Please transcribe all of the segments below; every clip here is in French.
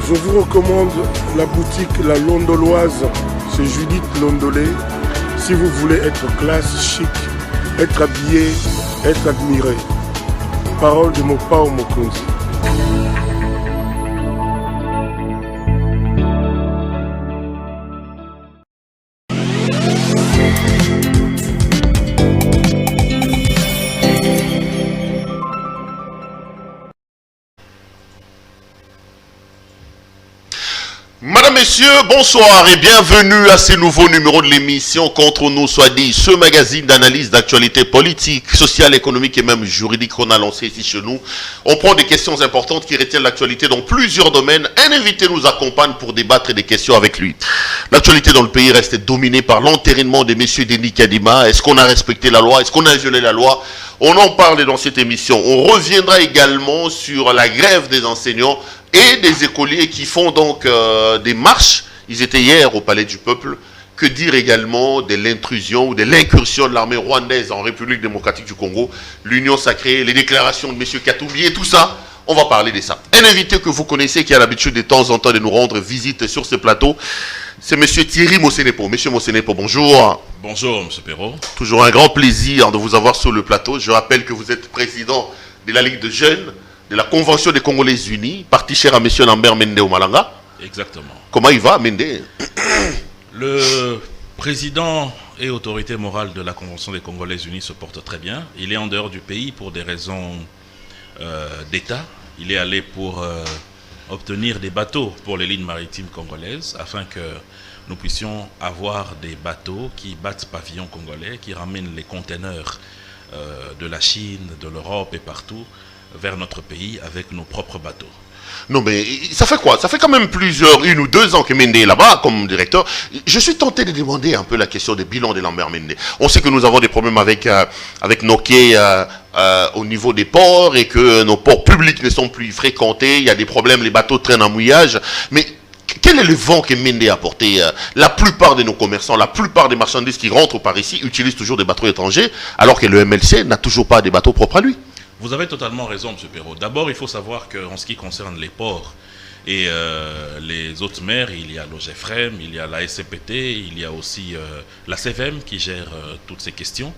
Je vous recommande la boutique La Londoloise, c'est Judith Londolé. Si vous voulez être classe, chic, être habillé, être admiré. Parole de Mopao Mokonzi. Madame, Messieurs, bonsoir et bienvenue à ce nouveau numéro de l'émission Contre nous soit dit, ce magazine d'analyse d'actualité politique, sociale, économique et même juridique qu'on a lancé ici chez nous. On prend des questions importantes qui retiennent l'actualité dans plusieurs domaines. Un invité nous accompagne pour débattre des questions avec lui. L'actualité dans le pays reste dominée par l'entérinement des messieurs Denis Kadima. Est-ce qu'on a respecté la loi? Est-ce qu'on a violé la loi? On en parle dans cette émission. On reviendra également sur la grève des enseignants et des écoliers qui font donc des marches. Ils étaient hier au Palais du Peuple. Que dire également de l'intrusion ou de l'incursion de l'armée rwandaise en République démocratique du Congo, l'Union sacrée, les déclarations de M. Katumbi et tout ça. On va parler de ça. Un invité que vous connaissez qui a l'habitude de temps en temps de nous rendre visite sur ce plateau, c'est M. Thierry Mosenepo. M. Mosenepo, bonjour. Bonjour, M. Perrault. Toujours un grand plaisir de vous avoir sur le plateau. Je rappelle que vous êtes président de la Ligue de jeunes, de la Convention des Congolais Unis, parti cher à M. Lambert Mende au Malanga. Exactement. Comment il va, Mende? Le président et autorité morale de la Convention des Congolais Unis se porte très bien. Il est en dehors du pays pour des raisons d'État. Il est allé pour obtenir des bateaux pour les lignes maritimes congolaises afin que nous puissions avoir des bateaux qui battent pavillon congolais, qui ramènent les conteneurs de la Chine, de l'Europe et partout vers notre pays avec nos propres bateaux. Non mais ça fait quoi? Ça fait quand même une ou deux ans que Mende est là-bas comme directeur. Je suis tenté de demander un peu la question des bilans de Lambert Mende. On sait que nous avons des problèmes avec nos quais au niveau des ports et que nos ports publics ne sont plus fréquentés. Il y a des problèmes, les bateaux traînent en mouillage. Mais quel est le vent que Mende a apporté? La plupart de nos commerçants, la plupart des marchandises qui rentrent par ici utilisent toujours des bateaux étrangers alors que le MLC n'a toujours pas des bateaux propres à lui. Vous avez totalement raison, M. Perrault. D'abord, il faut savoir qu'en ce qui concerne les ports et les autres mers, il y a l'OGEFREM, il y a la SCPT, il y a aussi la CVM qui gère toutes ces questions.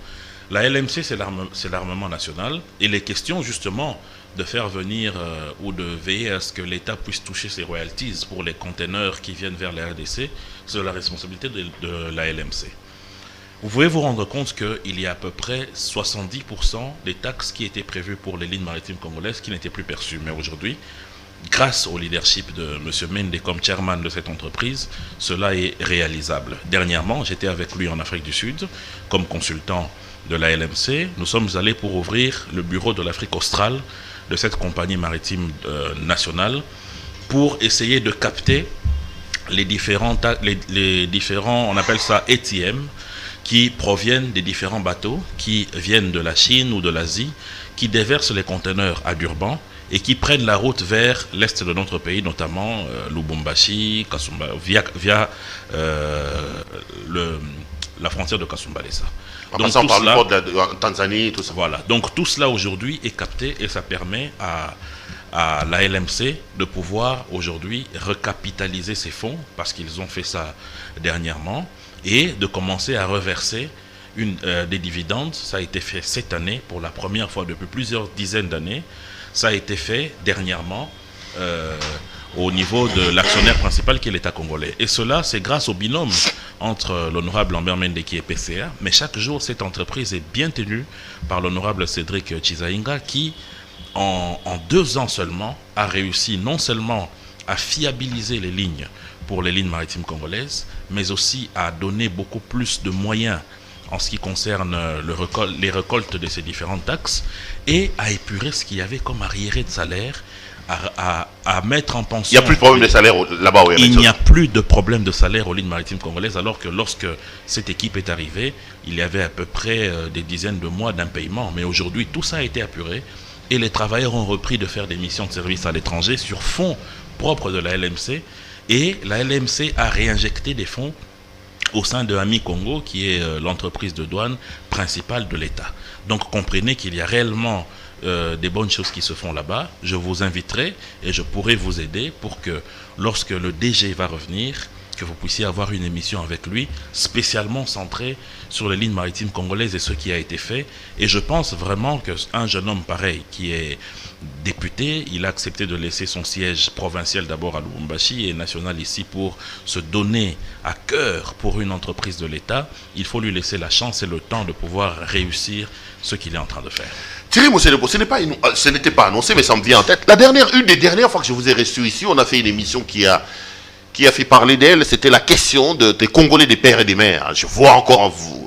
La LMC, c'est l'armement national. Et les questions, justement, de faire venir ou de veiller à ce que l'État puisse toucher ses royalties pour les conteneurs qui viennent vers la RDC, c'est la responsabilité de la LMC. Vous pouvez vous rendre compte qu'il y a à peu près 70% des taxes qui étaient prévues pour les lignes maritimes congolaises qui n'étaient plus perçues. Mais aujourd'hui, grâce au leadership de M. Mende comme chairman de cette entreprise, cela est réalisable. Dernièrement, j'étais avec lui en Afrique du Sud comme consultant de la LMC. Nous sommes allés pour ouvrir le bureau de l'Afrique australe de cette compagnie maritime nationale pour essayer de capter les différents, on appelle ça ATM, qui proviennent des différents bateaux qui viennent de la Chine ou de l'Asie, qui déversent les conteneurs à Durban et qui prennent la route vers l'est de notre pays, notamment Lubumbashi, Kasumba, via la frontière de Kasumbalesa. En passant par le port de Tanzanie, tout ça. Voilà. Donc tout cela aujourd'hui est capté et ça permet à la LMC de pouvoir aujourd'hui recapitaliser ses fonds, parce qu'ils ont fait ça dernièrement, et de commencer à reverser des dividendes. Ça a été fait cette année pour la première fois depuis plusieurs dizaines d'années. Ça a été fait dernièrement au niveau de l'actionnaire principal qui est l'État congolais. Et cela, c'est grâce au binôme entre l'honorable Lambert Mende qui est PCA, mais chaque jour, cette entreprise est bien tenue par l'honorable Cédric Chizainga qui, en 2 ans seulement, a réussi non seulement à fiabiliser les lignes pour les lignes maritimes congolaises, mais aussi à donner beaucoup plus de moyens en ce qui concerne les récoltes de ces différentes taxes et à épurer ce qu'il y avait comme arriéré de salaire, à mettre en pension. Il n'y a plus de problème de salaire là-bas. Oui, il n'y a plus de problème de salaire aux lignes maritimes congolaises, alors que lorsque cette équipe est arrivée, il y avait à peu près des dizaines de mois d'impayement. Mais aujourd'hui, tout ça a été apuré et les travailleurs ont repris de faire des missions de service à l'étranger sur fonds propres de la LMC. Et la LMC a réinjecté des fonds au sein de Ami Congo, qui est l'entreprise de douane principale de l'État. Donc comprenez qu'il y a réellement des bonnes choses qui se font là-bas. Je vous inviterai et je pourrai vous aider pour que lorsque le DG va revenir, que vous puissiez avoir une émission avec lui spécialement centrée sur les lignes maritimes congolaises et ce qui a été fait. Et je pense vraiment qu'un jeune homme pareil qui est député, il a accepté de laisser son siège provincial d'abord à Lubumbashi et national ici pour se donner à cœur pour une entreprise de l'État. Il faut lui laisser la chance et le temps de pouvoir réussir ce qu'il est en train de faire. Thierry Mosenepo, ce n'était pas annoncé, mais ça me vient en tête. Une des dernières fois que je vous ai reçu ici, on a fait une émission qui a fait parler d'elle, c'était la question des Congolais, des pères et des mères. Je vois encore vous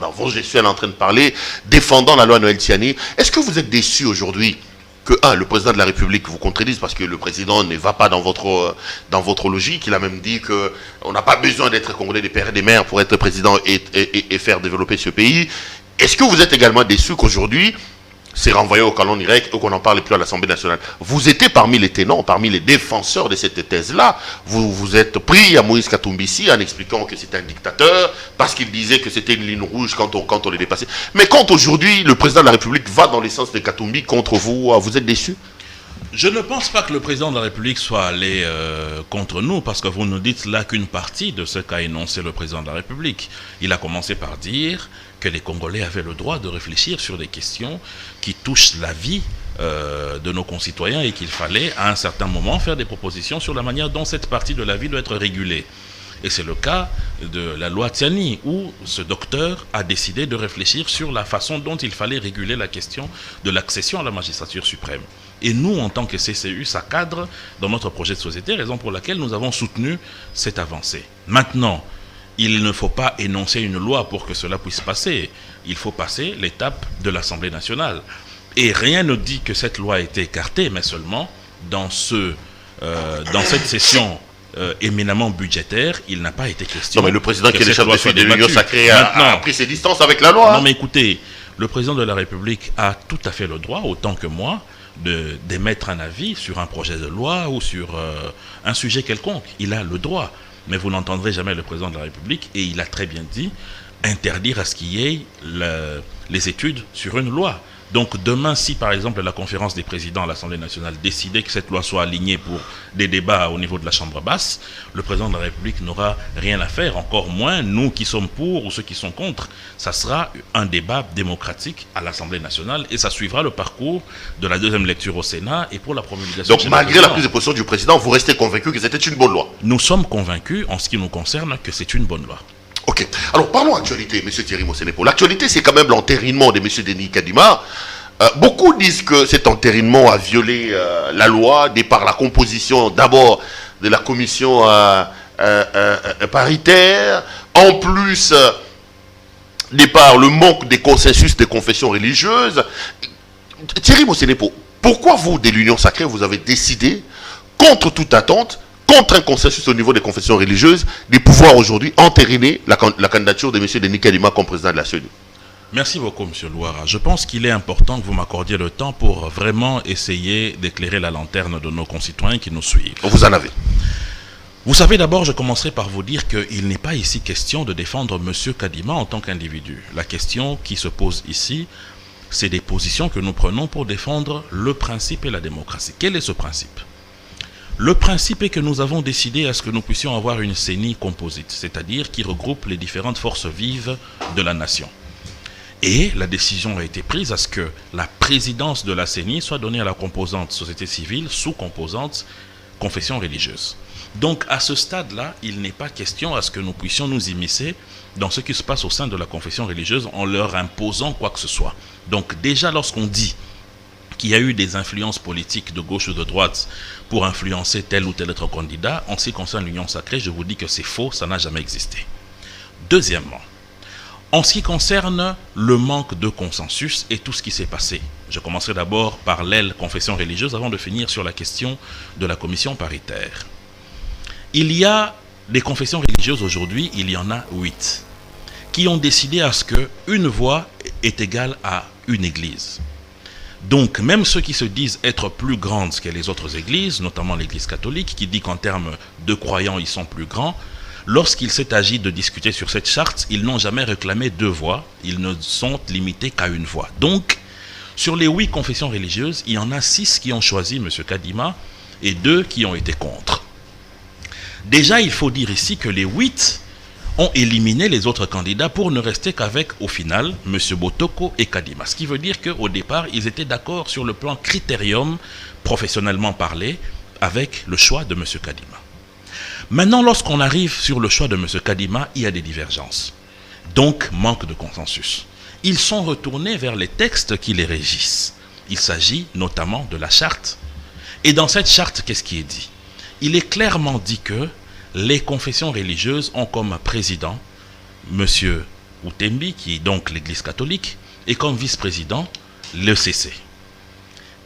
dans vos gestuels en train de parler, défendant la loi Noël Tiani. Est-ce que vous êtes déçu aujourd'hui que, le président de la République vous contredise, parce que le président ne va pas dans votre logique. Il a même dit qu'on n'a pas besoin d'être Congolais, des pères et des mères pour être président et faire développer ce pays. Est-ce que vous êtes également déçu qu'aujourd'hui, c'est renvoyé au canon direct ou qu'on n'en parle plus à l'Assemblée nationale? Vous étiez parmi les tenants, parmi les défenseurs de cette thèse-là. Vous vous êtes pris à Moïse Katumbi en expliquant que c'était un dictateur, parce qu'il disait que c'était une ligne rouge quand on les dépassait. Mais quand aujourd'hui le président de la République va dans le sens de Katumbi contre vous, vous êtes déçu? Je ne pense pas que le président de la République soit allé contre nous, parce que vous nous dites là qu'une partie de ce qu'a énoncé le président de la République. Il a commencé par dire que les Congolais avaient le droit de réfléchir sur des questions qui touchent la vie de nos concitoyens et qu'il fallait à un certain moment faire des propositions sur la manière dont cette partie de la vie doit être régulée. Et c'est le cas de la loi Tiani, où ce docteur a décidé de réfléchir sur la façon dont il fallait réguler la question de l'accession à la magistrature suprême. Et nous, en tant que CCU, ça cadre dans notre projet de société, raison pour laquelle nous avons soutenu cette avancée. Maintenant, il ne faut pas énoncer une loi pour que cela puisse passer. Il faut passer l'étape de l'Assemblée nationale. Et rien ne dit que cette loi a été écartée, mais seulement dans cette session éminemment budgétaire, il n'a pas été question. Non, mais le président qui est le chef de l'Union sacrée a pris ses distances avec la loi. Non, mais écoutez, le président de la République a tout à fait le droit, autant que moi, d'émettre un avis sur un projet de loi ou sur un sujet quelconque. Il a le droit. Mais vous n'entendrez jamais le président de la République, et il a très bien dit, interdire à ce qu'il y ait les études sur une loi. Donc demain, si par exemple la conférence des présidents à l'Assemblée nationale décidait que cette loi soit alignée pour des débats au niveau de la Chambre basse, le président de la République n'aura rien à faire, encore moins nous qui sommes pour ou ceux qui sont contre. Ça sera un débat démocratique à l'Assemblée nationale et ça suivra le parcours de la deuxième lecture au Sénat et pour la promulgation. Donc malgré la prise de position du président, vous restez convaincu que c'était une bonne loi? Nous sommes convaincus, en ce qui nous concerne, que c'est une bonne loi. Ok. Alors parlons actualité, M. Thierry Mosenepo. L'actualité, c'est quand même l'entérinement de M. Denis Kadima. Beaucoup disent que cet entérinement a violé la loi, de par la composition d'abord de la commission paritaire, en plus de par le manque de consensus des confessions religieuses. Thierry Mosenepo, pourquoi vous, de l'Union sacrée, vous avez décidé, contre toute attente, contre un consensus au niveau des confessions religieuses, de pouvoir aujourd'hui entériner la candidature de M. Denis Kadima comme président de la CENI? Merci beaucoup, M. Louara. Je pense qu'il est important que vous m'accordiez le temps pour vraiment essayer d'éclairer la lanterne de nos concitoyens qui nous suivent. Vous en avez. Vous savez, d'abord, je commencerai par vous dire qu'il n'est pas ici question de défendre M. Kadima en tant qu'individu. La question qui se pose ici, c'est des positions que nous prenons pour défendre le principe et la démocratie. Quel est ce principe? Le principe est que nous avons décidé à ce que nous puissions avoir une CENI composite, c'est-à-dire qui regroupe les différentes forces vives de la nation. Et la décision a été prise à ce que la présidence de la CENI soit donnée à la composante société civile, sous-composante confession religieuse. Donc à ce stade-là, il n'est pas question à ce que nous puissions nous immiscer dans ce qui se passe au sein de la confession religieuse en leur imposant quoi que ce soit. Donc déjà lorsqu'on dit qu'il y a eu des influences politiques de gauche ou de droite pour influencer tel ou tel autre candidat, en ce qui concerne l'Union sacrée, je vous dis que c'est faux, ça n'a jamais existé. Deuxièmement, en ce qui concerne le manque de consensus et tout ce qui s'est passé, je commencerai d'abord par l'aile confession religieuse avant de finir sur la question de la commission paritaire. Il y a des confessions religieuses aujourd'hui, il y en a 8, qui ont décidé à ce qu'une voix est égale à une église. Donc, même ceux qui se disent être plus grandes que les autres églises, notamment l'église catholique, qui dit qu'en termes de croyants, ils sont plus grands, lorsqu'il s'est agi de discuter sur cette charte, ils n'ont jamais réclamé 2 voix, ils ne sont limités qu'à 1 voix. Donc, Sur les 8 confessions religieuses, il y en a 6 qui ont choisi M. Kadima et 2 qui ont été contre. Déjà, il faut dire ici que les 8 ont éliminé les autres candidats pour ne rester qu'avec, au final, M. Botoko et Kadima. Ce qui veut dire qu'au départ, ils étaient d'accord sur le plan critérium, professionnellement parlé, avec le choix de M. Kadima. Maintenant, lorsqu'on arrive sur le choix de M. Kadima, il y a des divergences. Donc, manque de consensus. Ils sont retournés vers les textes qui les régissent. Il s'agit notamment de la charte. Et dans cette charte, qu'est-ce qui est dit? Il est clairement dit que les confessions religieuses ont comme président M. Outembi, qui est donc l'Église catholique, et comme vice-président, le CC.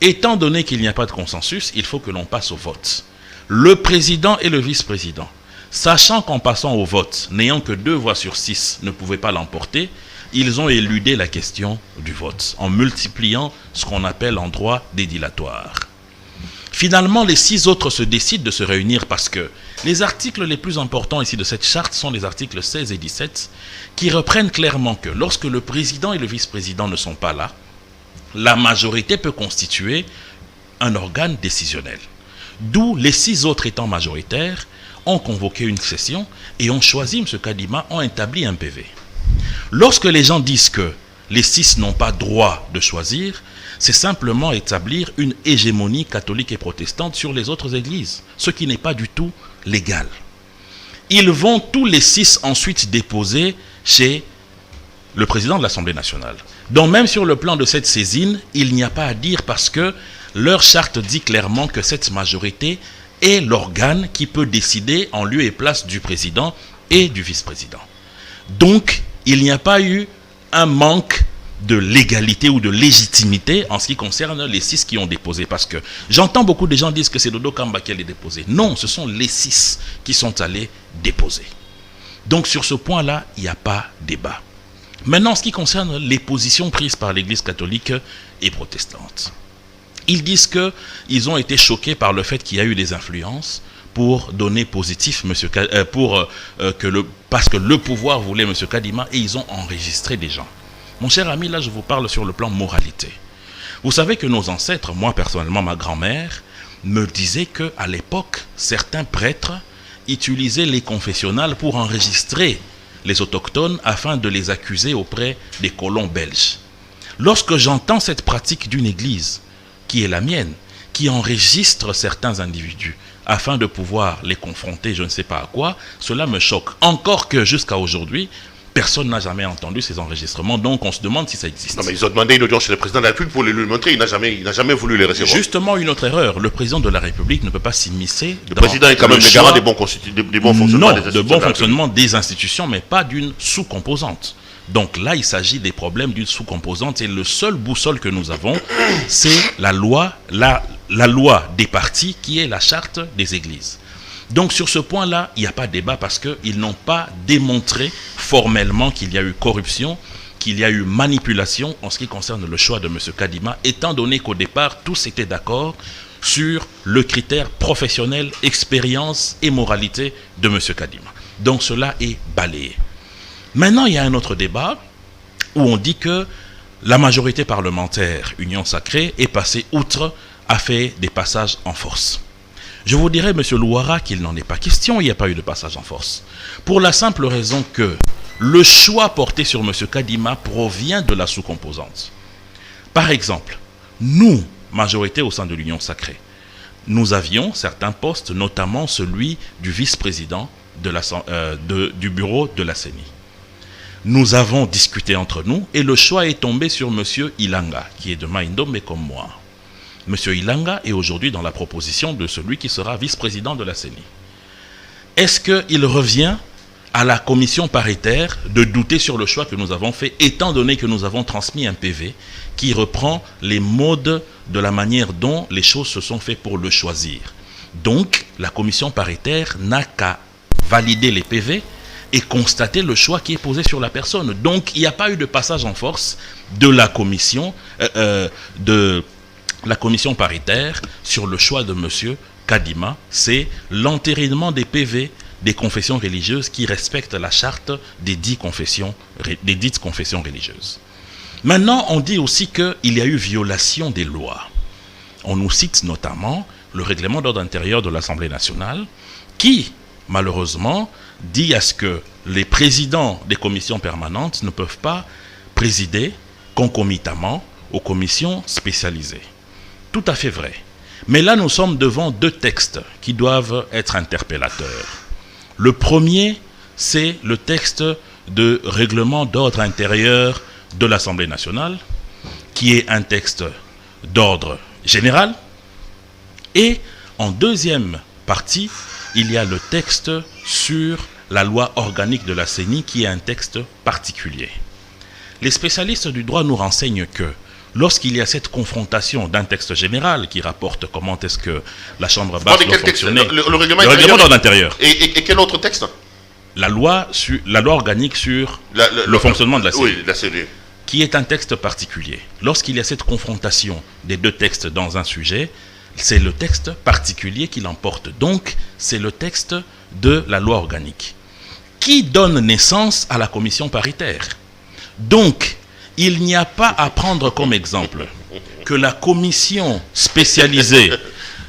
Étant donné qu'il n'y a pas de consensus, il faut que l'on passe au vote. Le président et le vice-président, sachant qu'en passant au vote, n'ayant que 2 voix sur 6, ne pouvaient pas l'emporter, ils ont éludé la question du vote, en multipliant ce qu'on appelle en droit des dilatoires. Finalement, les 6 autres se décident de se réunir parce que les articles les plus importants ici de cette charte sont les articles 16 et 17 qui reprennent clairement que lorsque le président et le vice-président ne sont pas là, la majorité peut constituer un organe décisionnel. D'où les 6 autres étant majoritaires ont convoqué une session et ont choisi M. Kadima, ont établi un PV. Lorsque les gens disent que les 6 n'ont pas droit de choisir, c'est simplement établir une hégémonie catholique et protestante sur les autres églises, ce qui n'est pas du tout légal. Ils vont tous les 6 ensuite déposer chez le président de l'Assemblée nationale. Donc même sur le plan de cette saisine, il n'y a pas à dire parce que leur charte dit clairement que cette majorité est l'organe qui peut décider en lieu et place du président et du vice-président. Donc, il n'y a pas eu un manque de légalité ou de légitimité en ce qui concerne les 6 qui ont déposé. Parce que j'entends beaucoup de gens dire que c'est Dodo Kamba qui allait déposer. Non, ce sont les 6 qui sont allés déposer. Donc sur ce point-là, il n'y a pas débat. Maintenant, en ce qui concerne les positions prises par l'Église catholique et protestante, ils disent qu'ils ont été choqués par le fait qu'il y a eu des influences pour donner positif parce que le pouvoir voulait M. Kadima et ils ont enregistré des gens. Mon cher ami, là je vous parle sur le plan moralité. Vous savez que nos ancêtres, moi personnellement ma grand-mère, me disait qu'à l'époque, certains prêtres utilisaient les confessionnals pour enregistrer les autochtones afin de les accuser auprès des colons belges. Lorsque j'entends cette pratique d'une église, qui est la mienne, qui enregistre certains individus afin de pouvoir les confronter, je ne sais pas à quoi, cela me choque. Encore que jusqu'à aujourd'hui, personne n'a jamais entendu ces enregistrements, donc on se demande si ça existe. Non, mais ils ont demandé une audience chez le président de la République pour lui montrer, il n'a jamais voulu les recevoir. Justement, une autre erreur, le président de la République ne peut pas s'immiscer. Le président est quand même le garant des bons fonctionnements des institutions. Non, de bon fonctionnement des institutions, mais pas d'une sous-composante. Donc là, il s'agit des problèmes d'une sous-composante et le seul boussole que nous avons, c'est la loi des partis qui est la charte des églises. Donc sur ce point-là, il n'y a pas de débat parce qu'ils n'ont pas démontré formellement qu'il y a eu corruption, qu'il y a eu manipulation en ce qui concerne le choix de M. Kadima, étant donné qu'au départ, tous étaient d'accord sur le critère professionnel, expérience et moralité de M. Kadima. Donc cela est balayé. Maintenant, il y a un autre débat où on dit que la majorité parlementaire Union Sacrée est passée outre, a fait des passages en force. Je vous dirais, M. Louara, qu'il n'en est pas question, il n'y a pas eu de passage en force. Pour la simple raison que le choix porté sur M. Kadima provient de la sous-composante. Par exemple, nous, majorité au sein de l'Union Sacrée, nous avions certains postes, notamment celui du vice-président du bureau de la CENI. Nous avons discuté entre nous et le choix est tombé sur M. Ilanga, qui est de Maïndo, mais comme moi. M. Ilanga est aujourd'hui dans la proposition de celui qui sera vice-président de la CENI. Est-ce qu'il revient à la commission paritaire de douter sur le choix que nous avons fait, étant donné que nous avons transmis un PV qui reprend les modes de la manière dont les choses se sont faites pour le choisir. Donc, la commission paritaire n'a qu'à valider les PV et constater le choix qui est posé sur la personne. Donc, il n'y a pas eu de passage en force de la commission paritaire sur le choix de M. Kadima. C'est l'entérinement des PV des confessions religieuses qui respectent la charte des dites confessions religieuses. Maintenant, on dit aussi qu'il y a eu violation des lois. On nous cite notamment le règlement d'ordre intérieur de l'Assemblée nationale qui, malheureusement, dit à ce que les présidents des commissions permanentes ne peuvent pas présider concomitamment aux commissions spécialisées. Tout à fait vrai. Mais là, nous sommes devant deux textes qui doivent être interpellateurs. Le premier, c'est le texte de règlement d'ordre intérieur de l'Assemblée nationale, qui est un texte d'ordre général. Et en deuxième partie, il y a le texte sur la loi organique de la CENI, qui est un texte particulier. Les spécialistes du droit nous renseignent que lorsqu'il y a cette confrontation d'un texte général qui rapporte comment est-ce que la Chambre basse doit fonctionner, le règlement d'ordre intérieur. Et quel autre texte? La loi organique sur le fonctionnement de la CENI. Oui, la CENI. Qui est un texte particulier. Lorsqu'il y a cette confrontation des deux textes dans un sujet, c'est le texte particulier qui l'emporte. Donc, c'est le texte de la loi organique qui donne naissance à la commission paritaire. Donc, il n'y a pas à prendre comme exemple que la commission spécialisée,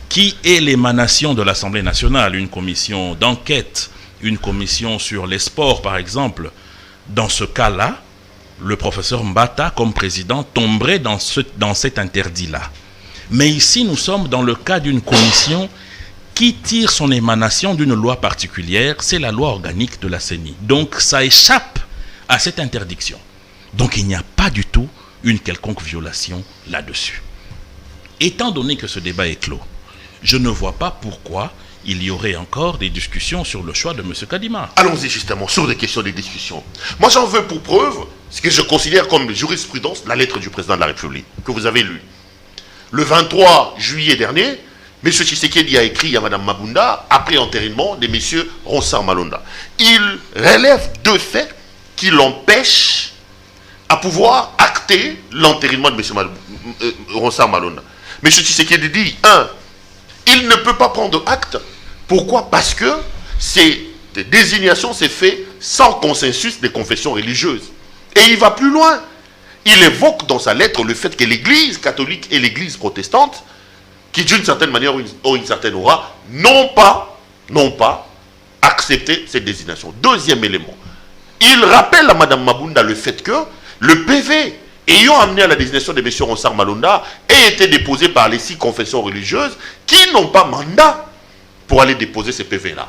qui est l'émanation de l'Assemblée nationale, une commission d'enquête, une commission sur les sports par exemple, dans ce cas-là, le professeur Mbata, comme président, tomberait dans cet interdit-là. Mais ici, nous sommes dans le cas d'une commission qui tire son émanation d'une loi particulière, c'est la loi organique de la CENI. Donc, ça échappe à cette interdiction. Donc, il n'y a pas du tout une quelconque violation là-dessus. Étant donné que ce débat est clos, je ne vois pas pourquoi il y aurait encore des discussions sur le choix de M. Kadima. Allons-y justement sur des questions des discussions. Moi, j'en veux pour preuve ce que je considère comme jurisprudence, la lettre du président de la République, que vous avez lue. Le 23 juillet dernier, M. Tshisekedi a écrit à Mme Mabunda, après enterrement de M. Ronsard Malonda. Il relève deux faits qui l'empêchent à pouvoir acter l'enterrement de M. Ronsard Malonda. M. Tshisekedi dit, il ne peut pas prendre acte. Pourquoi? Parce que cette désignation s'est faite sans consensus des confessions religieuses. Et il va plus loin. Il évoque dans sa lettre le fait que l'Église catholique et l'Église protestante, qui d'une certaine manière ont une certaine aura, n'ont pas accepté cette désignation. Deuxième élément, il rappelle à Mme Mabunda le fait que le PV ayant amené à la désignation de M. Ronsard Malonda a été déposé par les 6 confessions religieuses qui n'ont pas mandat pour aller déposer ces PV-là.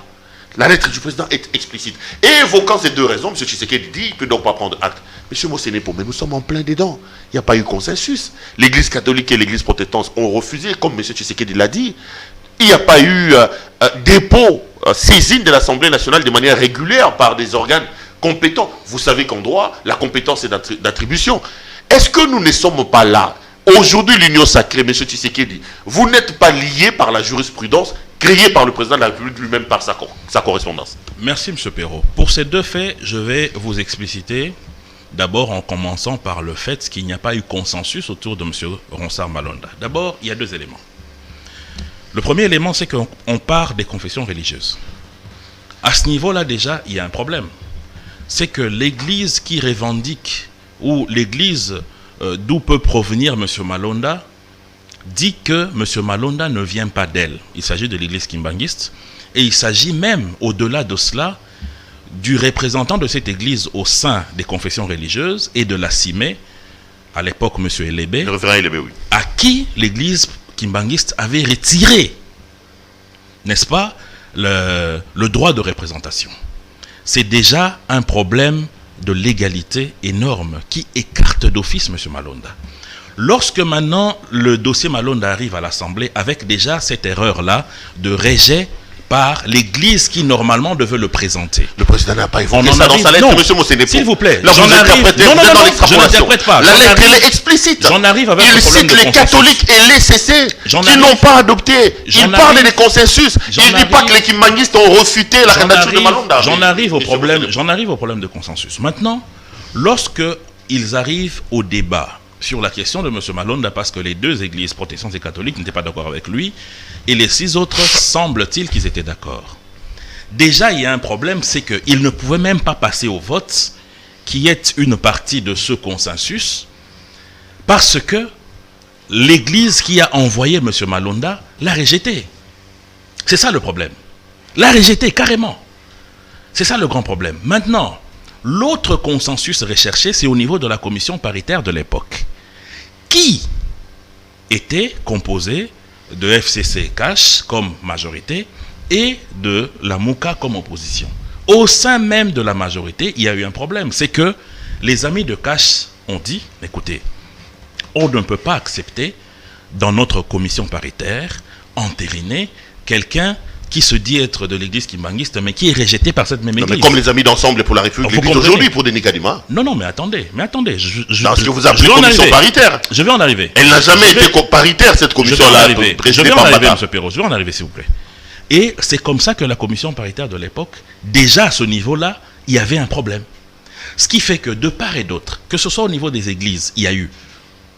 La lettre du président est explicite. Et évoquant ces deux raisons, M. Tshisekedi dit qu'il ne peut donc pas prendre acte. M. Mosenepo, mais nous sommes en plein dedans. Il n'y a pas eu consensus. L'Église catholique et l'Église protestante ont refusé, comme M. Tshisekedi l'a dit. Il n'y a pas eu dépôt, saisine de l'Assemblée nationale de manière régulière par des organes compétents. Vous savez qu'en droit, la compétence est d'attribution. Est-ce que nous ne sommes pas là? Aujourd'hui, l'Union sacrée, M. Tshisekedi, vous n'êtes pas lié par la jurisprudence créée par le président de la République lui-même par sa correspondance. Merci, M. Perrault. Pour ces deux faits, je vais vous expliciter, d'abord en commençant par le fait qu'il n'y a pas eu consensus autour de M. Ronsard Malonda. D'abord, il y a deux éléments. Le premier élément, c'est qu'on part des confessions religieuses. À ce niveau-là, déjà, il y a un problème. C'est que l'Église qui revendique, ou l'Église d'où peut provenir M. Malonda, dit que M. Malonda ne vient pas d'elle. Il s'agit de l'Église kimbanguiste, et il s'agit même, au-delà de cela, du représentant de cette Église au sein des confessions religieuses et de la CIME, à l'époque M. Elébé, oui, à qui l'Église kimbanguiste avait retiré, n'est-ce pas, le droit de représentation. C'est déjà un problème de légalité énorme qui écarte d'office M. Malonda. Lorsque maintenant le dossier Malonda arrive à l'Assemblée avec déjà cette erreur-là de rejet par l'Église qui normalement devait le présenter. Le président n'a pas évoqué ça dans sa lettre, M. Mosenepo. S'il vous plaît, j'en arrive. Je n'interprète pas. La lettre est explicite. J'en arrive avec il cite les catholiques et les CC qui n'ont pas adopté. Il parle des consensus. Il ne dit pas que les kimbanguistes ont refuté la candidature de Malonda. J'en arrive au problème de consensus. Maintenant, lorsque ils arrivent au débat sur la question de M. Malonda, parce que les deux églises protestantes et catholiques n'étaient pas d'accord avec lui, et les 6 autres, semble-t-il qu'ils étaient d'accord. Déjà, il y a un problème, c'est qu'ils ne pouvaient même pas passer au vote, qui est une partie de ce consensus, Parce que l'église qui a envoyé M. Malonda l'a rejeté. C'est ça le problème. L'a rejeté carrément. C'est ça le grand problème. Maintenant, l'autre consensus recherché, c'est au niveau de la commission paritaire de l'époque, qui était composée de FCC Cash comme majorité et de la Mouka comme opposition. Au sein même de la majorité, il y a eu un problème. C'est que les amis de Cash ont dit, écoutez, on ne peut pas accepter dans notre commission paritaire entériner quelqu'un qui se dit être de l'église kimbanguiste, mais qui est rejeté par cette même église. Mais comme les amis d'Ensemble pour la République disent aujourd'hui pour Denis Kadima. Non, mais attendez. Dans ce que vous appelez commission paritaire. Je vais en arriver. Elle n'a jamais été paritaire, cette commission-là. Je vais en arriver, M. Perrault. Je vais en arriver, s'il vous plaît. Et c'est comme ça que la commission paritaire de l'époque, déjà à ce niveau-là, il y avait un problème. Ce qui fait que de part et d'autre, que ce soit au niveau des églises, il y a eu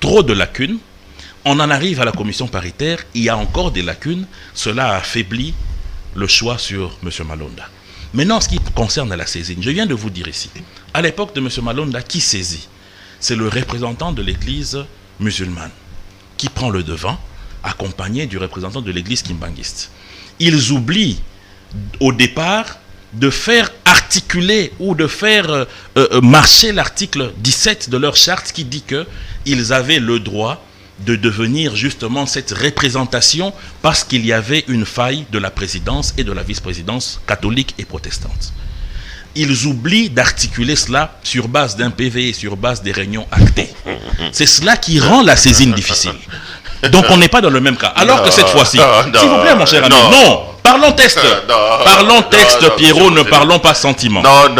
trop de lacunes. On en arrive à la commission paritaire, il y a encore des lacunes. Cela a affaibli le choix sur M. Malonda. Maintenant, ce qui concerne la saisine, je viens de vous dire ici, à l'époque de M. Malonda, qui saisit? C'est le représentant de l'église musulmane qui prend le devant, accompagné du représentant de l'église kimbanguiste. Ils oublient au départ de faire articuler ou de faire marcher l'article 17 de leur charte qui dit qu'ils avaient le droit de devenir justement cette représentation parce qu'il y avait une faille de la présidence et de la vice-présidence catholique et protestante. Ils oublient d'articuler cela sur base d'un PV et sur base des réunions actées. C'est cela qui rend la saisine difficile. Donc on n'est pas dans le même cas. Alors que cette fois-ci, s'il vous plaît mon cher ami, non, parlons texte. Parlons texte, Pierrot, ne parlons pas sentiment. Non.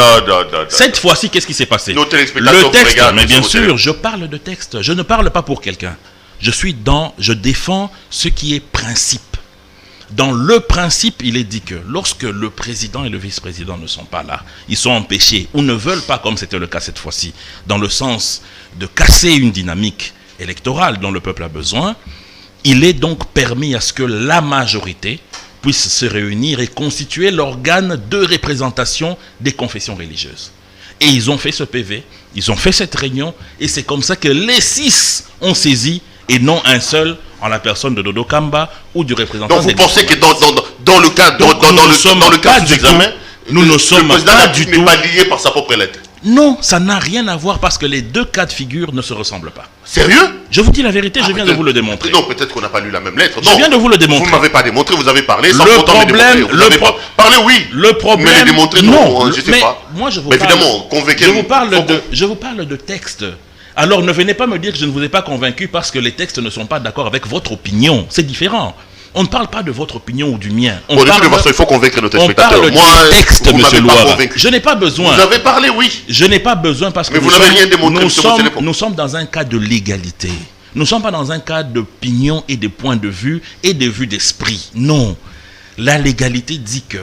Cette fois-ci, qu'est-ce qui s'est passé? Le texte, mais bien sûr, je parle de texte. Je ne parle pas pour quelqu'un. Je défends ce qui est principe. Dans le principe, il est dit que lorsque le président et le vice-président ne sont pas là, ils sont empêchés ou ne veulent pas, comme c'était le cas cette fois-ci, dans le sens de casser une dynamique électorale dont le peuple a besoin, il est donc permis à ce que la majorité puisse se réunir et constituer l'organe de représentation des confessions religieuses. Et ils ont fait ce PV, ils ont fait cette réunion, et c'est comme ça que les 6 ont saisi, et non un seul, en la personne de Dodo Kamba ou du représentant. Donc vous pensez que dans le cadre du examen, nous ne sommes pas du tout liés par sa propre lettre? Non, ça n'a rien à voir parce que les deux cas de figure ne se ressemblent pas. Sérieux? Je vous dis la vérité, je viens de vous le démontrer. Non, peut-être qu'on n'a pas lu la même lettre. Je viens de vous le démontrer. Vous ne m'avez pas démontré, vous avez parlé sans pourtant me démontrer. Vous avez parlé, oui. Le problème, mais les démontrer, non, je ne sais pas. Moi, je vous mais parle, évidemment, je vous parle de texte. Alors ne venez pas me dire que je ne vous ai pas convaincu parce que les textes ne sont pas d'accord avec votre opinion. C'est différent. On ne parle pas de votre opinion ou du mien. De toute façon, il faut convaincre nos téléspectateurs. On parle du texte, monsieur Loire. Je n'ai pas besoin. Vous avez parlé, oui. Je n'ai pas besoin parce que mais vous n'avez rien démontré, nous sommes dans un cas de légalité. Nous ne sommes pas dans un cas d'opinion et de points de vue et de vue d'esprit. Non. La légalité dit que,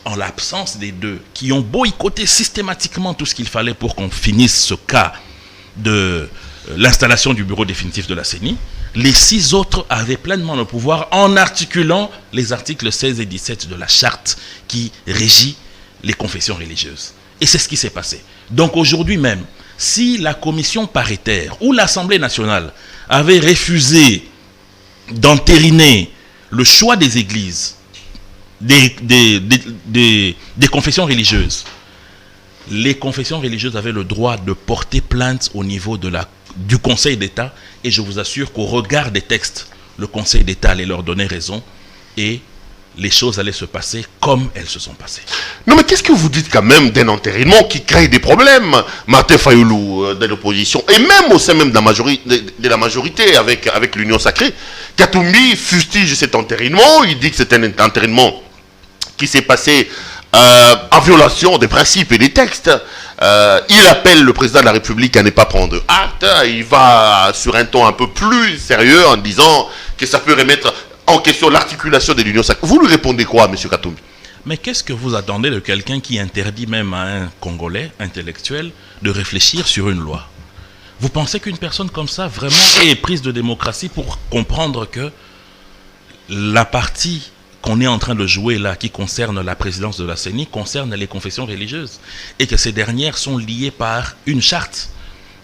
en l'absence des deux, qui ont boycotté systématiquement tout ce qu'il fallait pour qu'on finisse ce cas de l'installation du bureau définitif de la CENI, les 6 autres avaient pleinement le pouvoir en articulant les articles 16 et 17 de la charte qui régit les confessions religieuses. Et c'est ce qui s'est passé. Donc aujourd'hui même, si la commission paritaire ou l'Assemblée nationale avait refusé d'entériner le choix des églises, des confessions religieuses, les confessions religieuses avaient le droit de porter plainte au niveau du Conseil d'État, et je vous assure qu'au regard des textes, le Conseil d'État allait leur donner raison et les choses allaient se passer comme elles se sont passées. Non, mais qu'est-ce que vous dites quand même d'un entérinement qui crée des problèmes? Martin Fayoulou de l'opposition, et même au sein même de la majorité avec l'Union Sacrée, Katumbi fustige cet entérinement, il dit que c'est un entérinement qui s'est passé en violation des principes et des textes. Il appelle le président de la République à ne pas prendre acte. Il va sur un ton un peu plus sérieux en disant que ça peut remettre en question l'articulation de l'Union sacrée. Vous lui répondez quoi, M. Katumbi? Mais qu'est-ce que vous attendez de quelqu'un qui interdit même à un Congolais intellectuel de réfléchir sur une loi? Vous pensez qu'une personne comme ça vraiment est prise de démocratie pour comprendre que la partie qu'on est en train de jouer là, qui concerne la présidence de la CENI, concerne les confessions religieuses, et que ces dernières sont liées par une charte.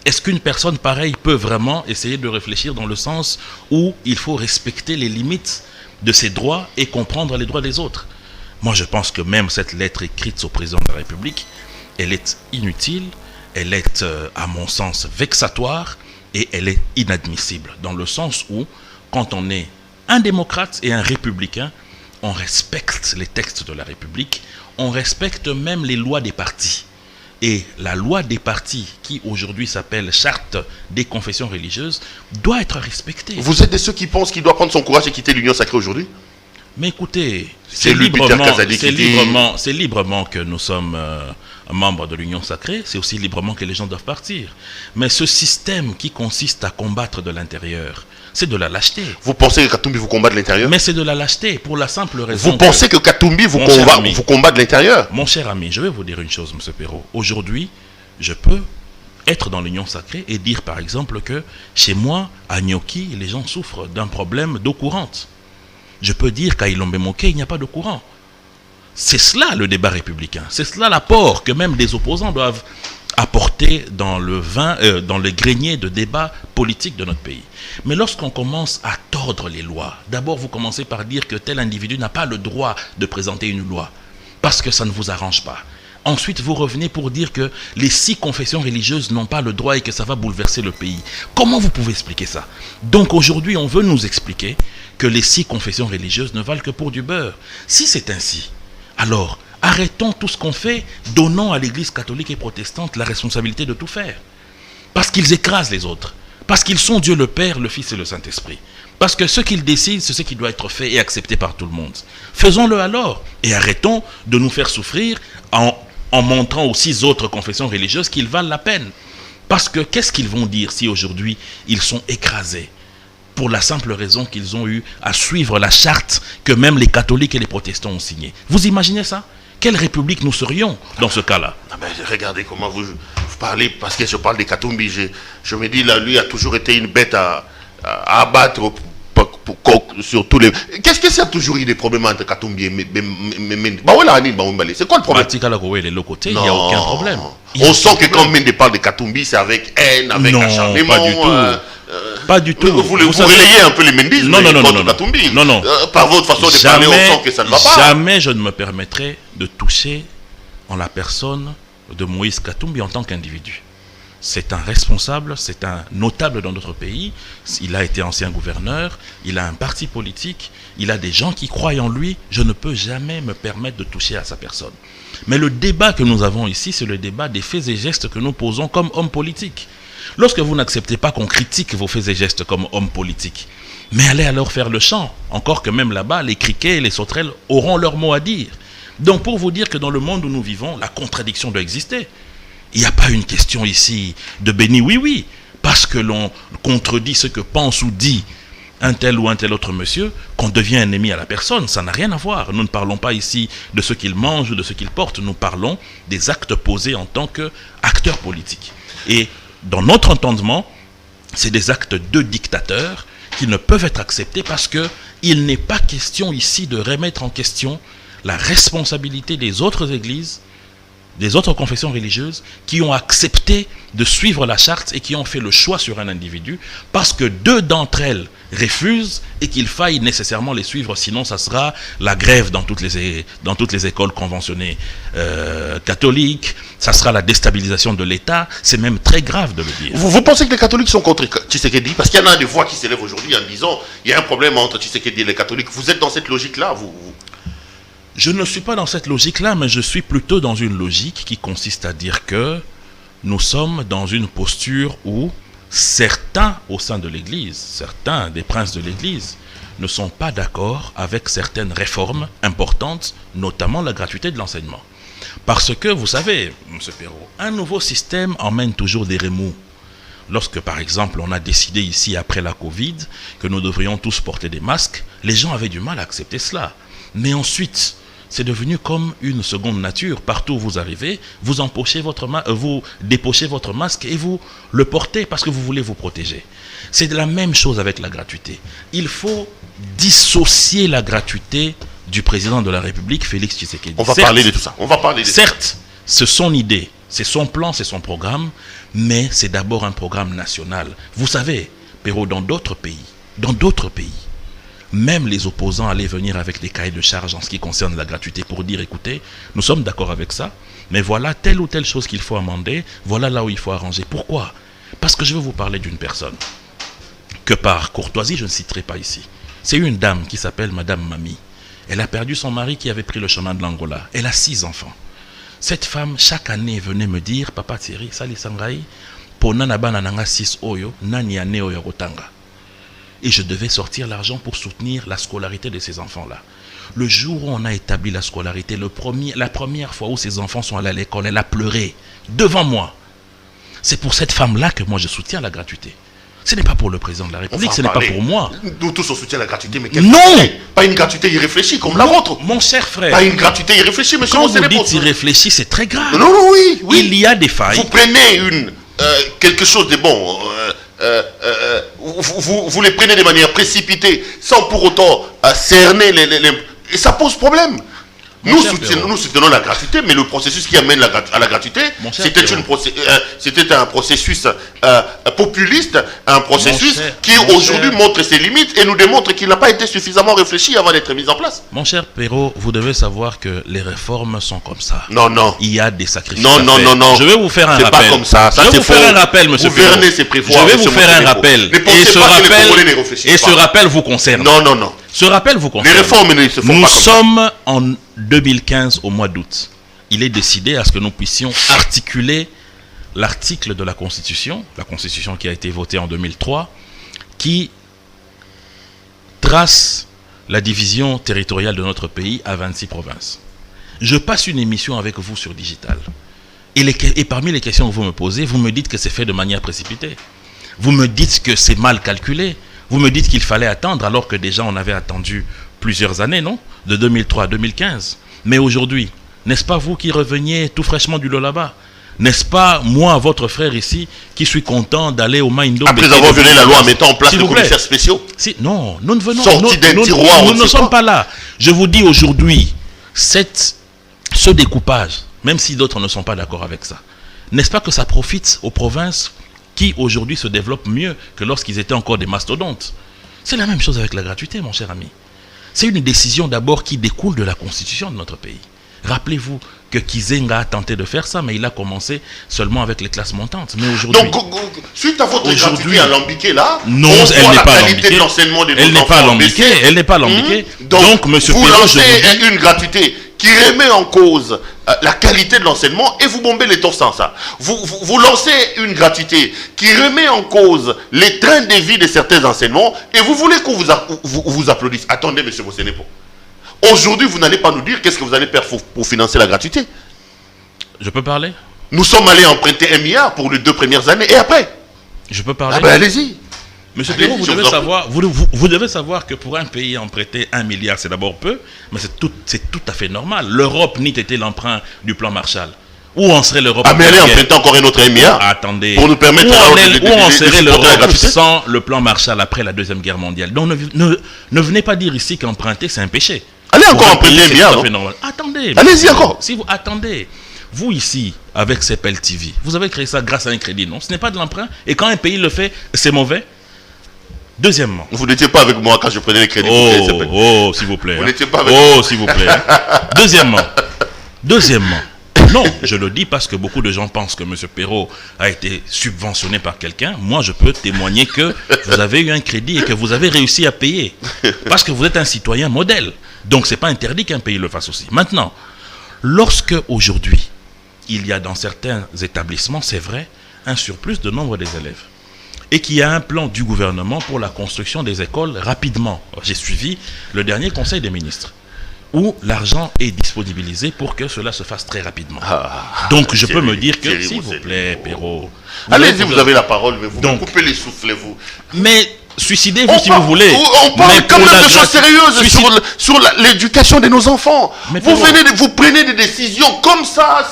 Est-ce qu'une personne pareille peut vraiment essayer de réfléchir dans le sens où il faut respecter les limites de ses droits et comprendre les droits des autres? Moi, je pense que même cette lettre écrite au président de la République, elle est inutile, elle est, à mon sens, vexatoire et elle est inadmissible. Dans le sens où, quand on est un démocrate et un républicain, on respecte les textes de la République, on respecte même les lois des partis. Et la loi des partis, qui aujourd'hui s'appelle Charte des confessions religieuses, doit être respectée. Vous êtes de ceux qui pensent qu'il doit prendre son courage et quitter l'Union sacrée aujourd'hui? Mais écoutez, c'est librement que nous sommes membres de l'Union sacrée, c'est aussi librement que les gens doivent partir. Mais ce système qui consiste à combattre de l'intérieur, c'est de la lâcheté. Vous pensez que Katumbi vous combat de l'intérieur? Mais c'est de la lâcheté, pour la simple raison. Vous pensez que Katumbi vous combat de l'intérieur? Mon cher ami, je vais vous dire une chose, M. Perrault. Aujourd'hui, je peux être dans l'Union sacrée et dire par exemple que chez moi, à Nyoki, les gens souffrent d'un problème d'eau courante. Je peux dire qu'à Ilombe-Moke, il n'y a pas de courant. C'est cela le débat républicain. C'est cela l'apport que même des opposants doivent apporter dans le grenier de débat politique de notre pays. Mais lorsqu'on commence à tordre les lois, d'abord vous commencez par dire que tel individu n'a pas le droit de présenter une loi parce que ça ne vous arrange pas. Ensuite, vous revenez pour dire que les 6 confessions religieuses n'ont pas le droit et que ça va bouleverser le pays. Comment vous pouvez expliquer ça? Donc aujourd'hui, on veut nous expliquer que les 6 confessions religieuses ne valent que pour du beurre. Si c'est ainsi, alors arrêtons tout ce qu'on fait, donnons à l'Église catholique et protestante la responsabilité de tout faire. Parce qu'ils écrasent les autres. Parce qu'ils sont Dieu le Père, le Fils et le Saint-Esprit. Parce que ce qu'ils décident, c'est ce qui doit être fait et accepté par tout le monde. Faisons-le alors et arrêtons de nous faire souffrir en montrant aux 6 autres confessions religieuses qu'ils valent la peine. Parce que qu'est-ce qu'ils vont dire si aujourd'hui ils sont écrasés pour la simple raison qu'ils ont eu à suivre la charte que même les catholiques et les protestants ont signée? Vous imaginez ça? Quelle république nous serions dans ce cas-là? Regardez comment vous parlez, parce que je parle de Katumbi, je me dis, là, lui a toujours été une bête à abattre sur tous les... Qu'est-ce que ça a toujours eu des problèmes entre Katumbi et c'est quoi le problème? Il n'y a aucun problème. On sent que quand Mende parle de Katumbi, c'est avec haine, avec acharnement. Pas du tout. Pas du tout. Vous relayez un peu les mendismes contre Katumbi. Non. Par votre façon de parler, on sent que ça ne va pas. Jamais je ne me permettrai de toucher en la personne de Moïse Katumbi en tant qu'individu. C'est un responsable, c'est un notable dans notre pays. Il a été ancien gouverneur, il a un parti politique, il a des gens qui croient en lui. Je ne peux jamais me permettre de toucher à sa personne. Mais le débat que nous avons ici, c'est le débat des faits et gestes que nous posons comme hommes politiques. Lorsque vous n'acceptez pas qu'on critique vos faits et gestes comme hommes politiques, mais allez alors faire le chant. Encore que même là-bas, les criquets et les sauterelles auront leur mot à dire. Donc pour vous dire que dans le monde où nous vivons, la contradiction doit exister. Il n'y a pas une question ici de béni oui, parce que l'on contredit ce que pense ou dit un tel ou un tel autre monsieur, qu'on devient ennemi à la personne. Ça n'a rien à voir. Nous ne parlons pas ici de ce qu'il mange ou de ce qu'il porte. Nous parlons des actes posés en tant qu'acteurs politiques. Et dans notre entendement, c'est des actes de dictateurs qui ne peuvent être acceptés parce qu'il n'est pas question ici de remettre en question la responsabilité des autres églises, des autres confessions religieuses qui ont accepté de suivre la charte et qui ont fait le choix sur un individu parce que 2 d'entre elles refusent et qu'il faille nécessairement les suivre, sinon ça sera la grève dans toutes les écoles conventionnées catholiques, ça sera la déstabilisation de l'État. C'est même très grave de le dire. Vous pensez que les catholiques sont contre Tshisekedi? Parce qu'il y en a des voix qui s'élèvent aujourd'hui en disant il y a un problème entre Tshisekedi et les catholiques. Vous êtes dans cette logique-là, Je ne suis pas dans cette logique-là, mais je suis plutôt dans une logique qui consiste à dire que nous sommes dans une posture où certains au sein de l'Église, certains des princes de l'Église, ne sont pas d'accord avec certaines réformes importantes, notamment la gratuité de l'enseignement. Parce que, vous savez, M. Perrault, un nouveau système emmène toujours des remous. Lorsque, par exemple, on a décidé ici, après la Covid, que nous devrions tous porter des masques, les gens avaient du mal à accepter cela. Mais ensuite, c'est devenu comme une seconde nature. Partout où vous arrivez, vous dépochez votre masque et vous le portez parce que vous voulez vous protéger. C'est la même chose avec la gratuité. Il faut dissocier la gratuité du président de la République, Félix Tshisekedi. On va parler de tout ça. Certes, c'est son idée, c'est son plan, c'est son programme, mais c'est d'abord un programme national. Vous savez, Perrault, dans d'autres pays, même les opposants allaient venir avec des cahiers de charges en ce qui concerne la gratuité pour dire, écoutez, nous sommes d'accord avec ça, mais voilà telle ou telle chose qu'il faut amender, voilà là où il faut arranger. Pourquoi? Parce que je veux vous parler d'une personne que par courtoisie, je ne citerai pas ici. C'est une dame qui s'appelle Madame Mami. Elle a perdu son mari qui avait pris le chemin de l'Angola. Elle a 6 enfants. Cette femme, chaque année, venait me dire, Papa Thierry, Sali Sangai, Ponana Banananga 6 Oyo, Nani Ane Oyo Rotanga. Et je devais sortir l'argent pour soutenir la scolarité de ces enfants-là. Le jour où on a établi la scolarité, la première fois où ces enfants sont allés à l'école, elle a pleuré devant moi. C'est pour cette femme-là que moi je soutiens la gratuité. Ce n'est pas pour le président de la République, ce n'est pas pour moi. Nous tous on soutient la gratuité, mais non, pas une gratuité irréfléchie comme la vôtre. Mon cher frère. Pas une gratuité irréfléchie, monsieur. Quand vous dites irréfléchi, c'est très grave. Non, oui. Il y a des failles. Vous prenez quelque chose de bon, vous les prenez de manière précipitée, sans pour autant cerner et ça pose problème. Nous soutenons la gratuité, mais le processus qui amène à la gratuité, c'était un processus populiste, un processus qui aujourd'hui montre ses limites et nous démontre qu'il n'a pas été suffisamment réfléchi avant d'être mis en place. Mon cher Perrault, vous devez savoir que les réformes sont comme ça. Non. Il y a des sacrifices. Non. Je vais vous faire un rappel. C'est pas comme ça. Je vais vous faire un rappel, monsieur Perrault. Je vais vous faire un rappel. Et ce rappel vous concerne. Non. Ce rappel vous concerne. Les réformes ne se font pas comme ça. Nous sommes en 2015 au mois d'août. Il est décidé à ce que nous puissions articuler l'article de la Constitution qui a été votée en 2003, qui trace la division territoriale de notre pays à 26 provinces. Je passe une émission avec vous sur Digital. Et parmi les questions que vous me posez, vous me dites que c'est fait de manière précipitée. Vous me dites que c'est mal calculé. Vous me dites qu'il fallait attendre alors que déjà on avait attendu plusieurs années, non? De 2003 à 2015. Mais aujourd'hui, n'est-ce pas vous qui reveniez tout fraîchement du Lolaba? N'est-ce pas moi, votre frère ici, qui suis content d'aller au Maindo? Après avoir violé la loi en mettant en place des commissaires spéciaux. Non, nous ne venons pas. Nous ne sommes pas là. Je vous dis aujourd'hui, ce découpage, même si d'autres ne sont pas d'accord avec ça, n'est-ce pas que ça profite aux provinces qui aujourd'hui se développent mieux que lorsqu'ils étaient encore des mastodontes? C'est la même chose avec la gratuité, mon cher ami. C'est une décision d'abord qui découle de la constitution de notre pays. Rappelez-vous que Kizenga a tenté de faire ça, mais il a commencé seulement avec les classes montantes. Mais aujourd'hui, donc, suite à votre gratuité alambiquée là, non, elle n'est pas alambiquée. Elle n'est pas alambiquée. Donc, monsieur vous Perrault, lancez une gratuité qui remet en cause la qualité de l'enseignement et vous bombez les torses sans ça. Vous lancez une gratuité qui remet en cause les trains de vie de certains enseignements et vous voulez qu'on vous applaudisse. Attendez, monsieur Bossenepo. Aujourd'hui, vous n'allez pas nous dire qu'est-ce que vous allez faire pour financer la gratuité. Je peux parler? Nous sommes allés emprunter 1 milliard pour les 2 premières années et après. Je peux parler? Ah ben allez-y. Monsieur Perrault, vous devez savoir que pour un pays emprunter 1 milliard, c'est d'abord peu, mais c'est tout à fait normal. L'Europe n'y était l'emprunt du plan Marshall. Où en serait l'Europe? Ah mais allez emprunter encore un autre 1 milliard. Attendez. Pour nous permettre où en serait l'Europe sans le plan Marshall après la Deuxième Guerre mondiale? Donc ne venez pas dire ici qu'emprunter c'est un péché. Allez encore emprunter 1 milliard. Attendez. Allez-y encore. Si vous attendez. Vous ici, avec CPL TV, vous avez créé ça grâce à un crédit, non? Ce n'est pas de l'emprunt. Et quand un pays le fait, c'est mauvais. Deuxièmement. Vous n'étiez pas avec moi quand je prenais les crédits. S'il vous plaît. Vous n'étiez pas avec moi. S'il vous plaît. Deuxièmement. Non, je le dis parce que beaucoup de gens pensent que M. Perrault a été subventionné par quelqu'un. Moi, je peux témoigner que vous avez eu un crédit et que vous avez réussi à payer. Parce que vous êtes un citoyen modèle. Donc, ce n'est pas interdit qu'un pays le fasse aussi. Maintenant, lorsque aujourd'hui, il y a dans certains établissements, c'est vrai, un surplus de nombre des élèves, et qu'il y a un plan du gouvernement pour la construction des écoles rapidement. J'ai suivi le dernier conseil des ministres, où l'argent est disponibilisé pour que cela se fasse très rapidement. Donc je peux me dire que, s'il vous plaît, Perrault... Allez-y, vous avez la parole, mais vous me coupez les souffles, vous. Mais suicidez-vous si vous voulez. On parle quand même de choses sérieuses sur l'éducation de nos enfants. Vous prenez des décisions comme ça,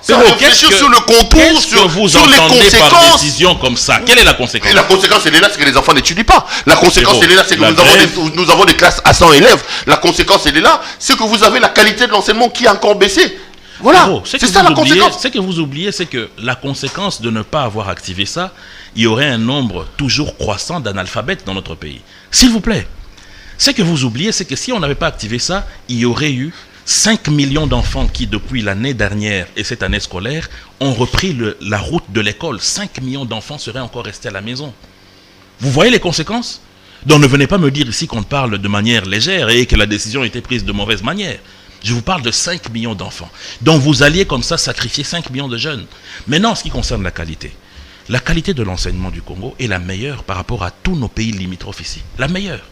sans réfléchir sur le contour, sur les conséquences. Par décision comme ça, quelle est la conséquence? Et la conséquence, elle est là, c'est que les enfants n'étudient pas. La conséquence, elle est là, c'est que nous avons des classes à 100 élèves. La conséquence, elle est là, c'est que vous avez la qualité de l'enseignement qui a encore baissé. Voilà, c'est ça la conséquence. Ce que vous oubliez, c'est que la conséquence de ne pas avoir activé ça, il y aurait un nombre toujours croissant d'analphabètes dans notre pays. S'il vous plaît, ce que vous oubliez, c'est que si on n'avait pas activé ça, il y aurait eu 5 millions d'enfants qui, depuis l'année dernière et cette année scolaire, ont repris la route de l'école. 5 millions d'enfants seraient encore restés à la maison. Vous voyez les conséquences? Donc ne venez pas me dire ici qu'on parle de manière légère et que la décision a été prise de mauvaise manière. Je vous parle de 5 millions d'enfants. Donc vous alliez comme ça sacrifier 5 millions de jeunes. Maintenant, en ce qui concerne la qualité de l'enseignement du Congo est la meilleure par rapport à tous nos pays limitrophes ici. La meilleure.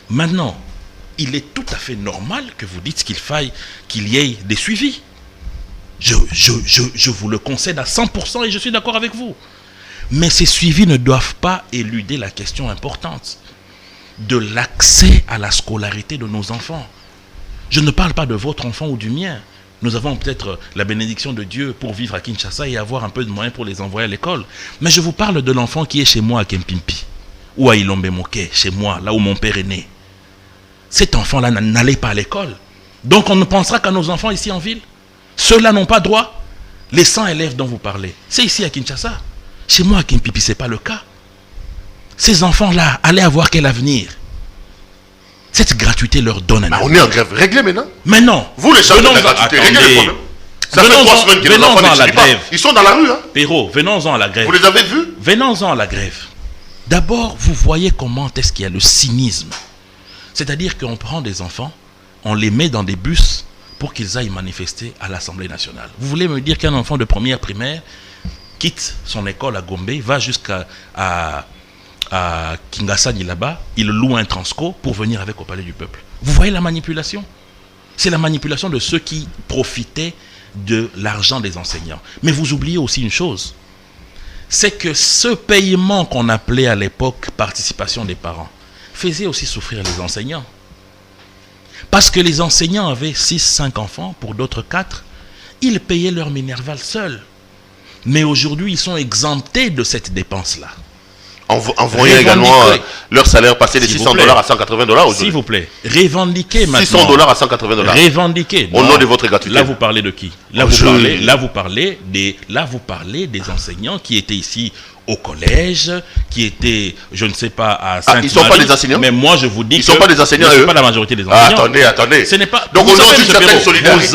Maintenant, il est tout à fait normal que vous dites qu'il y ait des suivis. Je vous le concède à 100% et je suis d'accord avec vous. Mais ces suivis ne doivent pas éluder la question importante de l'accès à la scolarité de nos enfants. Je ne parle pas de votre enfant ou du mien. Nous avons peut-être la bénédiction de Dieu pour vivre à Kinshasa et avoir un peu de moyens pour les envoyer à l'école. Mais je vous parle de l'enfant qui est chez moi à Kempimpi ou à Ilombe Moké, chez moi, là où mon père est né. Cet enfant-là n'allait pas à l'école. Donc on ne pensera qu'à nos enfants ici en ville. Ceux-là n'ont pas droit. Les 100 élèves dont vous parlez, c'est ici à Kinshasa. Chez moi à Kempimpi, ce n'est pas le cas. Ces enfants-là allaient avoir quel avenir? Cette gratuité leur donne un avenir. On est en grève. Réglez maintenant. Mais non. Vous les chefs de la gratuité, réglez le problème. Ça fait 3 semaines que les enfants n'étudient pas. Ils sont dans la rue. Hein. Perrault, venons-en à la grève. Vous les avez vus? Venons-en à la grève. D'abord, vous voyez comment est-ce qu'il y a le cynisme. C'est-à-dire qu'on prend des enfants, on les met dans des bus pour qu'ils aillent manifester à l'Assemblée nationale. Vous voulez me dire qu'un enfant de première primaire quitte son école à Gombe, va jusqu'à Kingasani là-bas, il loue un transco pour venir avec au palais du peuple. Vous voyez la manipulation? C'est la manipulation de ceux qui profitaient de l'argent des enseignants. Mais vous oubliez aussi une chose, c'est que ce paiement qu'on appelait à l'époque participation des parents faisait aussi souffrir les enseignants. Parce que les enseignants avaient 6-5 enfants, pour d'autres 4, ils payaient leur minerval seuls. Mais aujourd'hui, ils sont exemptés de cette dépense-là. En voyant également leur salaire passer de $600 à $180 aujourd'hui. S'il vous plaît, revendiquez maintenant. $600 à $180. Revendiquez. Au nom de votre gratuité. Là, vous parlez de qui? Là, vous parlez des enseignants qui étaient ici au collège, qui étaient, je ne sais pas, à Sainte-Marie. Ils ne sont pas des enseignants? Mais moi, je vous dis ils ne sont pas des enseignants, eux? Ce n'est pas la majorité des enseignants. Attendez. Ce n'est pas... Donc, au nom d'une certaine solidarité,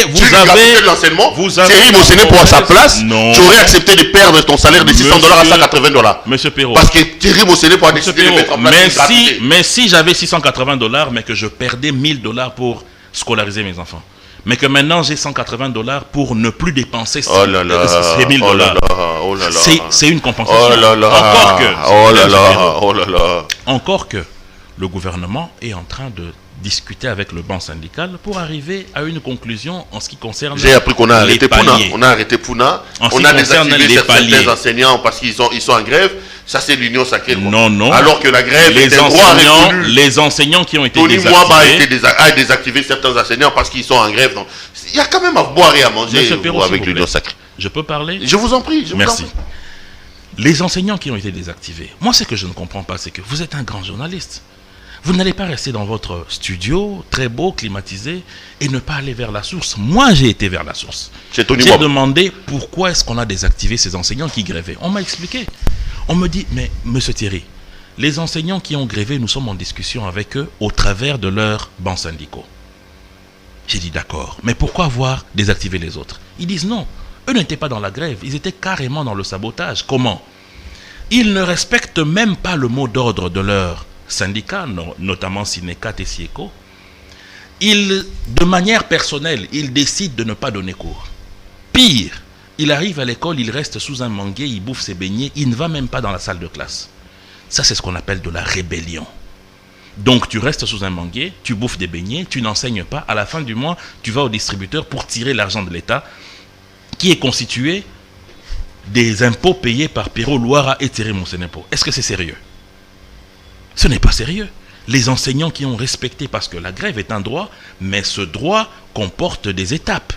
vous avez l'enseignement, Thierry Mosené pour à sa place, tu aurais accepté de perdre ton salaire de $600 à $180. Monsieur Perrault. Parce que Thierry Mosené pour décider de mettre en place une gratuité. Mais si j'avais $680, mais que je perdais $1000 pour scolariser mes enfants, mais que maintenant j'ai $180 pour ne plus dépenser ces $1000. C'est une compensation. Encore que le gouvernement est en train de discuter avec le banc syndical pour arriver à une conclusion en ce qui concerne. J'ai appris qu'on a arrêté Pouna. On a arrêté Pouna. On a désactivé certains enseignants parce qu'ils sont en grève. Ça, c'est l'union sacrée. Non. Alors que la grève, les enseignants qui ont été désactivés a désactivé certains enseignants parce qu'ils sont en grève. Donc, il y a quand même à boire et à manger avec l'union sacrée. Je peux parler? Je vous en prie. Merci. Les enseignants qui ont été désactivés, moi, ce que je ne comprends pas, c'est que vous êtes un grand journaliste. Vous n'allez pas rester dans votre studio, très beau, climatisé, et ne pas aller vers la source. Moi, j'ai été vers la source. J'ai demandé pourquoi est-ce qu'on a désactivé ces enseignants qui grévaient. On m'a expliqué. On me dit, mais monsieur Thierry, les enseignants qui ont grévé, nous sommes en discussion avec eux au travers de leurs bancs syndicaux. J'ai dit d'accord, mais pourquoi avoir désactivé les autres? Ils disent non, eux n'étaient pas dans la grève, ils étaient carrément dans le sabotage. Comment? Ils ne respectent même pas le mot d'ordre de leurs syndicats, notamment Sinecat et Sieko. De manière personnelle, ils décident de ne pas donner cours. Pire, il arrive à l'école, il reste sous un manguier, il bouffe ses beignets, il ne va même pas dans la salle de classe. Ça, c'est ce qu'on appelle de la rébellion. Donc, tu restes sous un manguier, tu bouffes des beignets, tu n'enseignes pas. À la fin du mois, tu vas au distributeur pour tirer l'argent de l'État qui est constitué des impôts payés par Perrault, Louara et Thierry Mosené. Est-ce que c'est sérieux? Ce n'est pas sérieux. Les enseignants qui ont respecté, parce que la grève est un droit, mais ce droit comporte des étapes.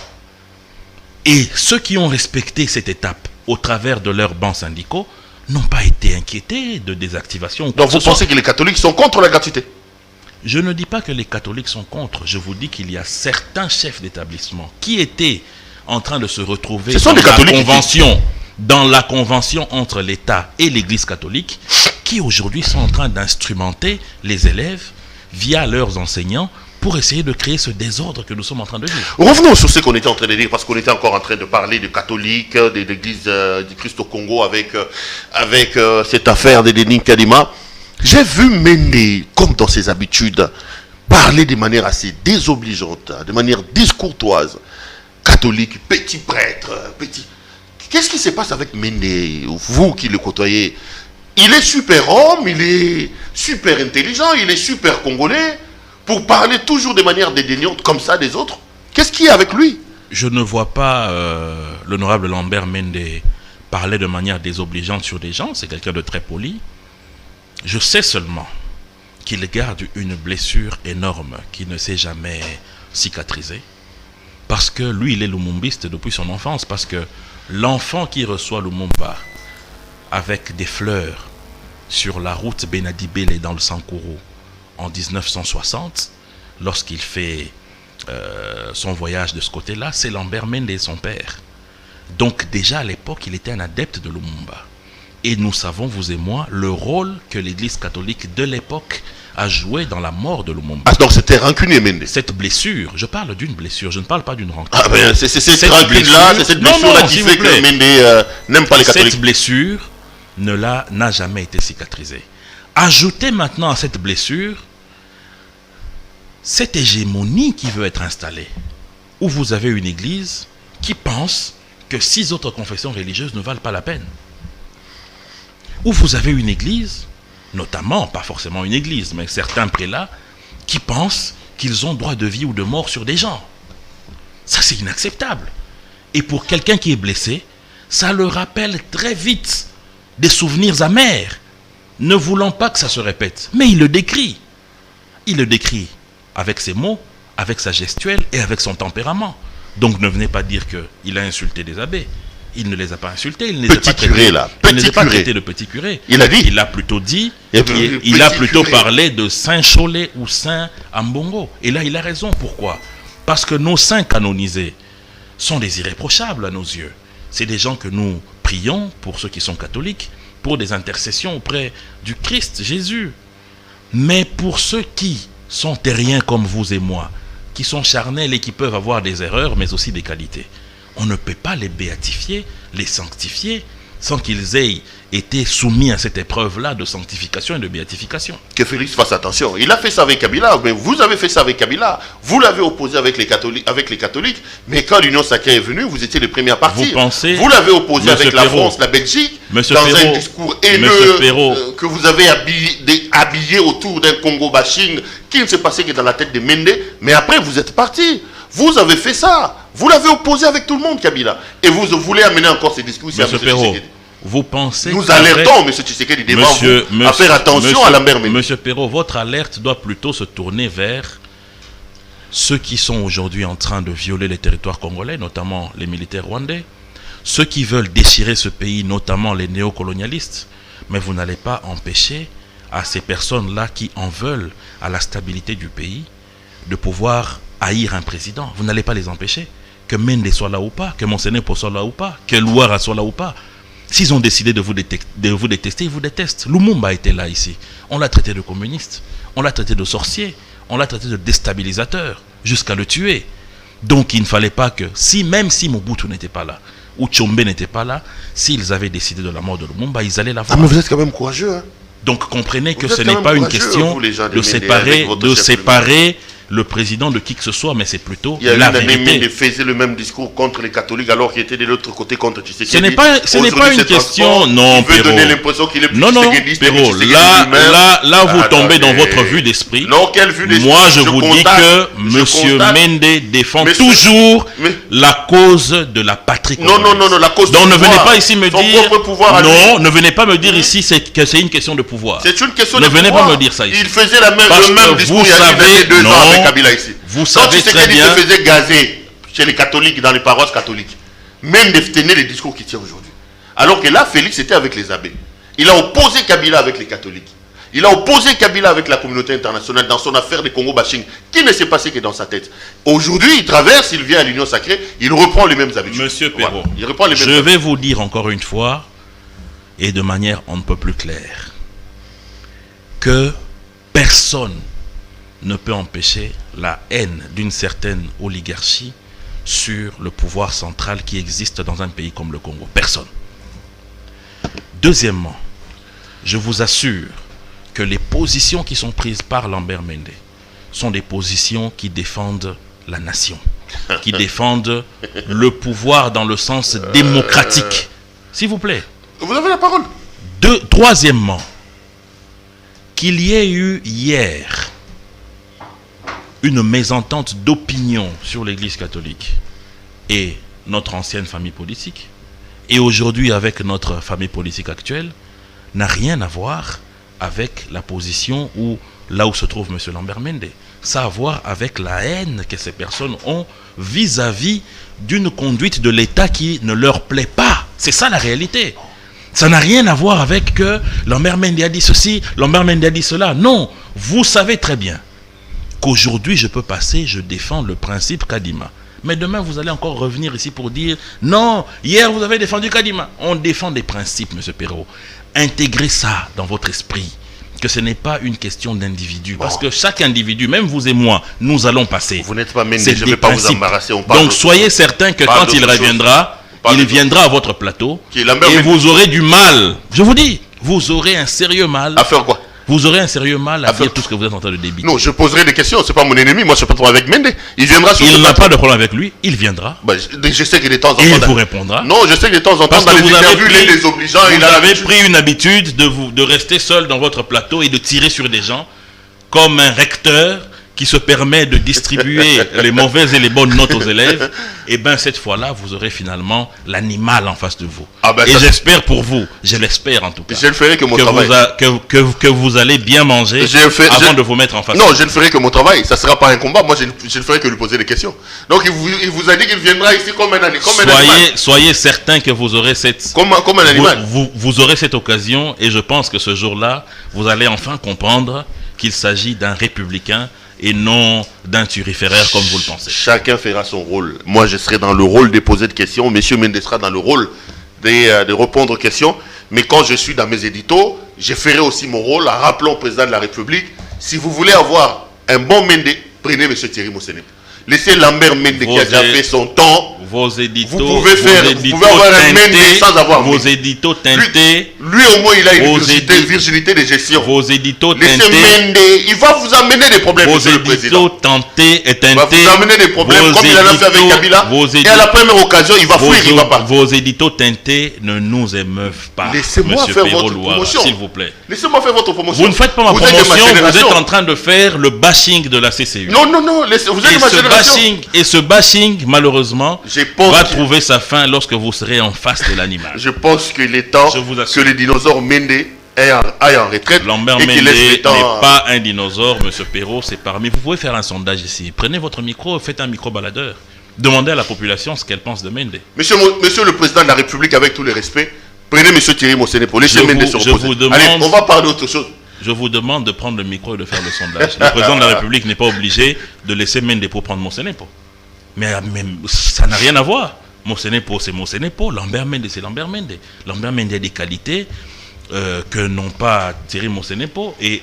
Et ceux qui ont respecté cette étape au travers de leurs bancs syndicaux n'ont pas été inquiétés de désactivation. Donc vous pensez que les catholiques sont contre la gratuité? Je ne dis pas que les catholiques sont contre. Je vous dis qu'il y a certains chefs d'établissement qui étaient en train de se retrouver dans la convention entre l'État et l'Église catholique, qui aujourd'hui sont en train d'instrumenter les élèves via leurs enseignants pour essayer de créer ce désordre que nous sommes en train de vivre. Revenons sur ce qu'on était en train de dire, parce qu'on était encore en train de parler de catholiques, de l'église du Christ au Congo avec cette affaire de Denis Kadima. J'ai vu Méndé, comme dans ses habitudes, parler de manière assez désobligeante, de manière discourtoise. Catholique, petit prêtre, petit... Qu'est-ce qui se passe avec Méndé, vous qui le côtoyez? Il est super homme, il est super intelligent, il est super congolais, pour parler toujours de manière dédaignante comme ça des autres. Qu'est-ce qu'il y a avec lui? Je ne vois pas l'honorable Lambert Méndé parler de manière désobligeante sur des gens. C'est quelqu'un de très poli. Je sais seulement qu'il garde une blessure énorme qui ne s'est jamais cicatrisée. Parce que lui, il est lumumbiste depuis son enfance. Parce que l'enfant qui reçoit Lumumba avec des fleurs sur la route Benadi-Bélé dans le Sankourou en 1960, lorsqu'il fait son voyage de ce côté-là, c'est Lambert Méndé, son père. Donc déjà à l'époque, il était un adepte de Lumumba. Et nous savons, vous et moi, le rôle que l'Église catholique de l'époque a joué dans la mort de Lumumba. Ah, donc c'était rancunier, Méndé. Cette blessure, je parle d'une blessure, je ne parle pas d'une rancune. Ah ben, c'est cette rancune-là, c'est cette blessure-là qui fait que Méndé n'aime pas les catholiques. Cette blessure n'a jamais été cicatrisée. Ajoutez maintenant à cette blessure cette hégémonie qui veut être installée, où vous avez une église qui pense que 6 autres confessions religieuses ne valent pas la peine. Où vous avez une église, notamment, pas forcément une église, mais certains prélats, qui pensent qu'ils ont droit de vie ou de mort sur des gens. Ça, c'est inacceptable. Et pour quelqu'un qui est blessé, ça le rappelle très vite des souvenirs amers, ne voulant pas que ça se répète. Mais il le décrit. Il le décrit avec ses mots, avec sa gestuelle et avec son tempérament. Donc ne venez pas dire qu'il a insulté des abbés. Il ne les a pas insultés. Il ne les a pas traités de petits curés. Il a dit. Il a plutôt dit. Il a plutôt parlé de Saint Cholet ou Saint Ambongo. Et là, il a raison. Pourquoi? Parce que nos saints canonisés sont des irréprochables à nos yeux. C'est des gens que nous prions, pour ceux qui sont catholiques, pour des intercessions auprès du Christ, Jésus. Mais pour ceux qui sont terriens comme vous et moi, qui sont charnels et qui peuvent avoir des erreurs, mais aussi des qualités, on ne peut pas les béatifier, les sanctifier, sans qu'ils aient été soumis à cette épreuve-là de sanctification et de béatification. Que Félix fasse attention. Il a fait ça avec Kabila, mais vous avez fait ça avec Kabila. Vous l'avez opposé avec les catholiques, mais quand l'Union sacrée est venue, vous étiez le premier à partir. Vous l'avez opposé avec la France, la Belgique, un discours haineux que vous avez habillé autour d'un Congo bashing qui ne s'est passé que dans la tête de Méndé, mais après vous êtes parti. Vous avez fait ça. Vous l'avez opposé avec tout le monde, Kabila. Et vous voulez amener encore ces discours ici à M. Tshisekedi. Vous pensez... Nous alertons M. Tshisekedi devant vous à faire attention à Lambert Méndé. Monsieur Perrault, votre alerte doit plutôt se tourner vers ceux qui sont aujourd'hui en train de violer les territoires congolais, notamment les militaires rwandais, ceux qui veulent déchirer ce pays, notamment les néocolonialistes. Mais vous n'allez pas empêcher à ces personnes-là qui en veulent à la stabilité du pays de pouvoir haïr un président. Vous n'allez pas les empêcher. Que Méndé soit là ou pas, que Monsenepo soit là ou pas, que Louara soit là ou pas. S'ils ont décidé de vous détester, ils vous détestent. Lumumba était là ici. On l'a traité de communiste, on l'a traité de sorcier, on l'a traité de déstabilisateur, jusqu'à le tuer. Donc il ne fallait pas que, même si Mobutu n'était pas là, ou Tshombe n'était pas là, s'ils avaient décidé de la mort de Lumumba, ils allaient la voir. Ah mais vous êtes quand même courageux, hein. Donc comprenez que ce n'est pas une question de séparer le président de qui que ce soit, mais c'est plutôt la vérité. Il faisait le même discours contre les catholiques alors qu'il était de l'autre côté contre Tshisekedi. Ce n'est pas une question, non, Perrault. Il veut donner l'impression qu'il est plus tshisekidiste. Non, Perrault, là vous tombez dans votre vue d'esprit. Non, quelle vue d'esprit? Moi, je vous dis que M. Méndé défend toujours la cause de la patrie congolaise. Non, la cause du pouvoir. Donc ne venez pas ici me dire... Non, ne venez pas me dire ici que c'est une question de pouvoir. C'est une question de pouvoir. Ne venez pas me dire ça ici. Il faisait le même discours il y a 2 ans avec Kabila ici. Vous savez très bien. Quand il se faisait gazer chez les catholiques, dans les paroisses catholiques, même de tenir les discours qu'il tient aujourd'hui. Alors que là, Félix était avec les abbés. Il a opposé Kabila avec les catholiques. Il a opposé Kabila avec la communauté internationale dans son affaire des Congo bashing. Qui ne s'est passé que dans sa tête. Aujourd'hui, il traverse, il vient à l'Union sacrée, il reprend les mêmes habitudes. Monsieur Perrault, il reprend les mêmes je vais vous dire encore une fois, et de manière on ne peut plus claire, que personne ne peut empêcher la haine d'une certaine oligarchie sur le pouvoir central qui existe dans un pays comme le Congo. Personne. Deuxièmement, je vous assure que les positions qui sont prises par Lambert Mende sont des positions qui défendent la nation, qui défendent le pouvoir dans le sens démocratique. S'il vous plaît. Vous avez la parole. Troisièmement, qu'il y ait eu hier une mésentente d'opinion sur l'Église catholique et notre ancienne famille politique, et aujourd'hui avec notre famille politique actuelle, n'a rien à voir avec la position où, là où se trouve M. Lambert Mende. Ça a à voir avec la haine que ces personnes ont vis-à-vis d'une conduite de l'État qui ne leur plaît pas. C'est ça la réalité. Ça n'a rien à voir avec que Lambert Mende a dit ceci, Lambert Mende a dit cela. Non, vous savez très bien qu'aujourd'hui je peux passer, je défends le principe Kadima. Mais demain vous allez encore revenir ici pour dire non, hier vous avez défendu Kadima. On défend des principes, M. Perrault. Intégrez ça dans votre esprit, que ce n'est pas une question d'individu. Parce que chaque individu, même vous et moi, nous allons passer. Vous n'êtes pas Mende, je ne vais pas vous embarrasser. Donc soyez certains que quand il reviendra, il viendra à votre plateau et vous aurez du mal. Je vous dis, vous aurez un sérieux mal. À faire quoi? Vous aurez un sérieux mal à dire tout ce que vous êtes en train de débiter. Non, je poserai des questions. C'est pas mon ennemi. Moi, je ne suis pas trop avec Mende. Il viendra sur Il n'a pas de problème avec lui. Il viendra. Bah, je sais que de temps en temps. Et il vous répondra. Non, je sais que de temps en temps, parce dans que les vous avez interviews, pris, les obligeants. Vous avez pris une habitude de rester seul dans votre plateau et de tirer sur des gens comme un recteur qui se permet de distribuer les mauvaises et les bonnes notes aux élèves. Et bien cette fois-là, vous aurez finalement l'animal en face de vous. Ah ben et j'espère pour vous, je l'espère en tout cas, je ne ferai que mon travail. Que vous allez bien manger avant de vous mettre en face. Non, je ne ferai que mon travail. Ça ne sera pas un combat. Moi, je ne ferai que lui poser des questions. Donc, il vous a dit qu'il viendra ici comme un animal. Soyez certain que vous aurez cette... Comme un animal. Vous aurez cette occasion et je pense que ce jour-là, vous allez enfin comprendre qu'il s'agit d'un républicain et non d'un turiféraire comme vous le pensez. Chacun fera son rôle. Moi, je serai dans le rôle de poser des questions. Monsieur Mende sera dans le rôle de répondre aux questions. Mais quand je suis dans mes éditos, je ferai aussi mon rôle en rappelant au président de la République, si vous voulez avoir un bon Mende, prenez monsieur Thierry Mosenepo. Laissez Lambert Mende qui a déjà fait son temps. Vos éditos, vous pouvez avoir un Mende sans avoir vos éditos teintés. Lui au moins il a une virginité de gestion. Vos éditos teintés. Laissez Mende, il va vous amener des problèmes. Vos éditos teintés. Il va vous amener des problèmes comme il en a fait avec Kabila. Et à la première occasion, il va fuir, il va partir. Vos éditos teintés ne nous émeuvent pas. Laissez-moi faire votre promotion. S'il vous plaît. Laissez-moi faire votre promotion. Vous ne faites pas ma promotion, vous êtes en train de faire le bashing de la CCU. Non, vous êtes de ma génération. Et ce bashing, malheureusement, va trouver sa fin lorsque vous serez en face de l'animal. Je pense qu'il est temps que les dinosaures Mende aillent en retraite. Lambert Mende n'est pas un dinosaure, monsieur Perrault, c'est parmi. Vous pouvez faire un sondage ici. Prenez votre micro, faites un micro-baladeur. Demandez à la population ce qu'elle pense de Mende. Monsieur le président de la République, avec tous les respects, prenez monsieur Thierry Mosenepo, laissez Mende se reposer. Allez, on va parler d'autre chose. Je vous demande de prendre le micro et de faire le sondage. Le président de la République n'est pas obligé de laisser Mende pour prendre Mosenepo. Mais ça n'a rien à voir. Mosenepo, c'est Mosenepo. Lambert Mende, c'est Lambert Mende. Lambert Mende a des qualités que n'ont pas Thierry Mosenepo et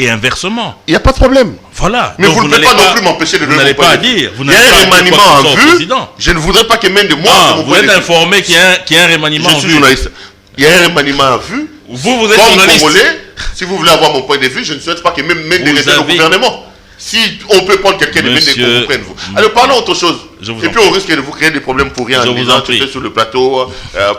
inversement. Il n'y a pas de problème. Voilà. Mais vous ne pouvez pas non plus m'empêcher de vous n'allez pas à dire. Il y a un remaniement en vue. Je ne voudrais pas que Mende, moi, vous êtes informé qu'il y a un remaniement en vue. Je suis journaliste. Il y a un remaniement en vue. Vous êtes journaliste. Congolais, si vous voulez avoir mon point de vue, je ne souhaite pas que même Mende reste au gouvernement. Si on peut prendre quelqu'un de Mende qu'on vous prenne, vous. Alors parlons autre chose. Et puis on risque de vous créer des problèmes pour rien. Je vous en prie. Sur le plateau,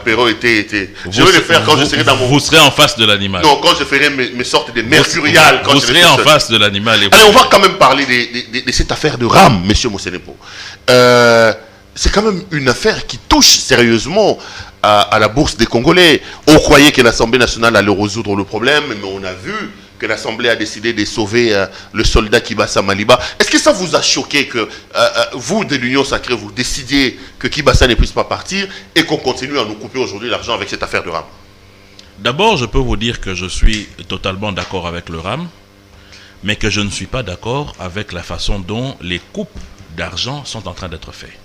Perrault était. Je vais le faire quand je serai dans mon. Vous serez en face de l'animal. Non, quand je ferai mes sortes de mercuriales. Vous serez en face de l'animal. Allez, on va quand même parler de cette affaire de RAM, monsieur Mosenepo. C'est quand même une affaire qui touche sérieusement à la bourse des Congolais. On croyait que l'Assemblée nationale allait résoudre le problème, mais on a vu que l'Assemblée a décidé de sauver le soldat Kibasa Maliba. Est-ce que ça vous a choqué que vous, de l'Union Sacrée, vous décidiez que Kibasa ne puisse pas partir et qu'on continue à nous couper aujourd'hui l'argent avec cette affaire de RAM? D'abord, je peux vous dire que je suis totalement d'accord avec le RAM, mais que je ne suis pas d'accord avec la façon dont les coupes d'argent sont en train d'être faites.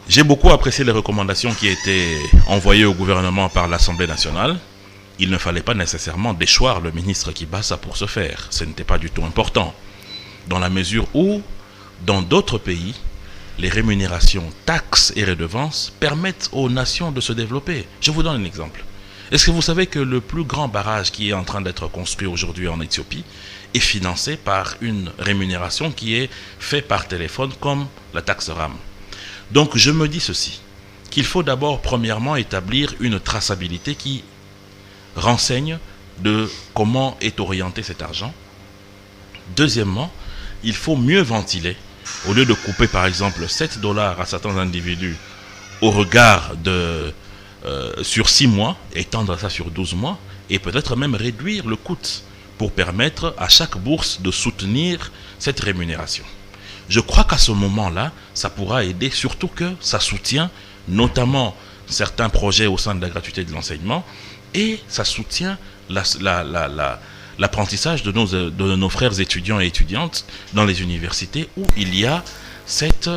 J'ai beaucoup apprécié les recommandations qui étaient envoyées au gouvernement par l'Assemblée nationale. Il ne fallait pas nécessairement déchoir le ministre Kibasa pour ce faire. Ce n'était pas du tout important. Dans la mesure où, dans d'autres pays, les rémunérations, taxes et redevances permettent aux nations de se développer. Je vous donne un exemple. Est-ce que vous savez que le plus grand barrage qui est en train d'être construit aujourd'hui en Éthiopie est financé par une rémunération qui est faite par téléphone comme la taxe RAM? Donc je me dis ceci, qu'il faut d'abord premièrement établir une traçabilité qui renseigne de comment est orienté cet argent. Deuxièmement, il faut mieux ventiler. Au lieu de couper par exemple $7 à certains individus au regard de sur 6 mois, étendre ça sur 12 mois et peut-être même réduire le coût pour permettre à chaque bourse de soutenir cette rémunération. Je crois qu'à ce moment-là, ça pourra aider, surtout que ça soutient notamment certains projets au sein de la gratuité de l'enseignement et ça soutient l'apprentissage de nos frères étudiants et étudiantes dans les universités où il y a cette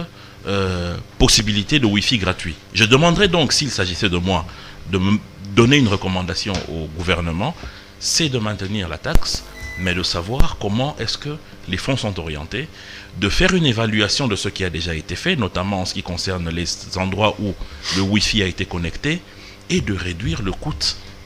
possibilité de Wi-Fi gratuit. Je demanderais donc, s'il s'agissait de moi, de me donner une recommandation au gouvernement, c'est de maintenir la taxe, mais de savoir comment est-ce que les fonds sont orientés, de faire une évaluation de ce qui a déjà été fait, notamment en ce qui concerne les endroits où le Wi-Fi a été connecté, et de réduire le coût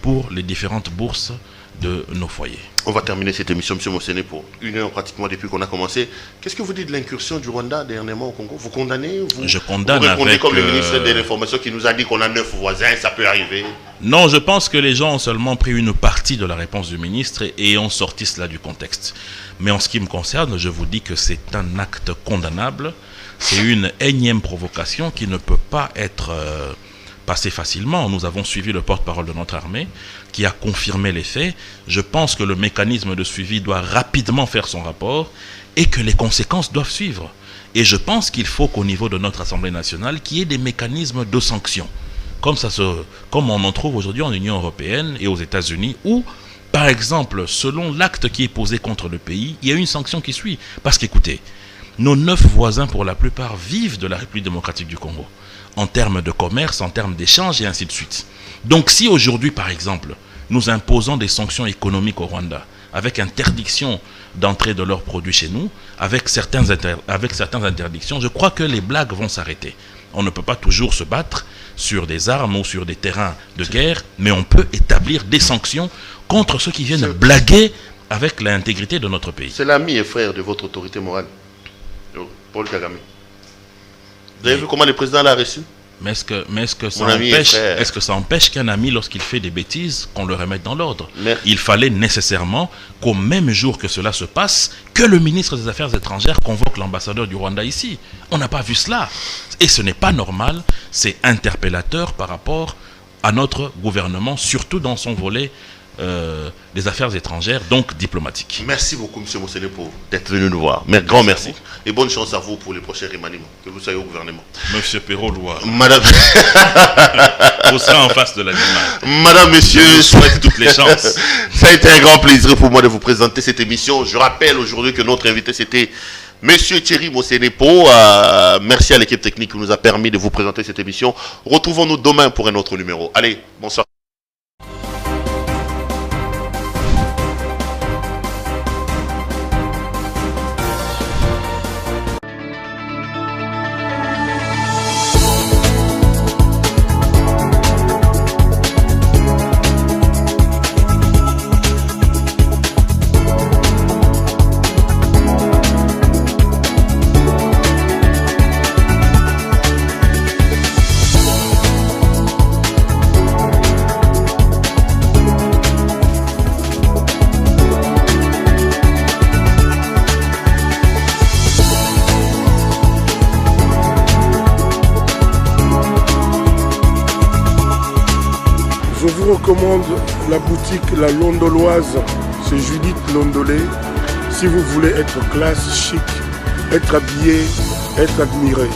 pour les différentes bourses de nos foyers. On va terminer cette émission, M. Mosséné, pour 1 heure pratiquement depuis qu'on a commencé. Qu'est-ce que vous dites de l'incursion du Rwanda dernièrement au Congo? Vous condamnez? Je condamne. Vous répondez comme le ministre de l'Information qui nous a dit qu'on a 9 voisins, ça peut arriver? Non, je pense que les gens ont seulement pris une partie de la réponse du ministre et ont sorti cela du contexte. Mais en ce qui me concerne, je vous dis que c'est un acte condamnable. C'est une énième provocation qui ne peut pas être passée facilement. Nous avons suivi le porte-parole de notre armée qui a confirmé les faits. Je pense que le mécanisme de suivi doit rapidement faire son rapport et que les conséquences doivent suivre. Et je pense qu'il faut qu'au niveau de notre Assemblée nationale, qu'il y ait des mécanismes de sanctions. Comme on en trouve aujourd'hui en Union européenne et aux États-Unis, où, par exemple, selon l'acte qui est posé contre le pays, il y a une sanction qui suit. Parce qu'écoutez, nos 9 voisins, pour la plupart, vivent de la République démocratique du Congo, en termes de commerce, en termes d'échanges et ainsi de suite. Donc si aujourd'hui, par exemple, nous imposons des sanctions économiques au Rwanda, avec interdiction d'entrée de leurs produits chez nous, avec certaines interdictions, je crois que les blagues vont s'arrêter. On ne peut pas toujours se battre sur des armes ou sur des terrains de guerre, mais on peut établir des sanctions contre ceux qui viennent blaguer avec l'intégrité de notre pays. C'est l'ami et frère de votre autorité morale, Paul Kagame. Vous avez vu comment le président l'a reçu? Mais est-ce que ça empêche qu'un ami, lorsqu'il fait des bêtises, qu'on le remette dans l'ordre? Il fallait nécessairement qu'au même jour que cela se passe, que le ministre des Affaires étrangères convoque l'ambassadeur du Rwanda ici. On n'a pas vu cela. Et ce n'est pas normal, c'est interpellateur par rapport à notre gouvernement, surtout dans son volet des affaires étrangères, donc diplomatiques. Merci beaucoup, M. Mosséné, pour d'être venu nous voir. Grand merci. Et bonne chance à vous pour les prochains remaniements. Que vous soyez au gouvernement. Monsieur Perrault-Loire. Madame. Vous serez en face de l'animal. Madame, monsieur. Je vous souhaite toutes les chances. Ça a été un grand plaisir pour moi de vous présenter cette émission. Je rappelle aujourd'hui que notre invité, c'était Monsieur Thierry Mosséné-Po. Merci à l'équipe technique qui nous a permis de vous présenter cette émission. Retrouvons-nous demain pour un autre numéro. Allez, bonsoir. Je vous recommande la boutique La Londoloise, c'est Judith Londolé. Si vous voulez être classe, chic, être habillé, être admiré.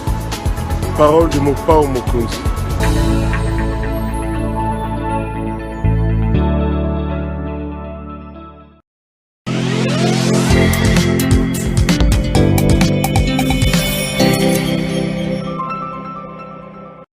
Parole de mon Pao Mokonzi.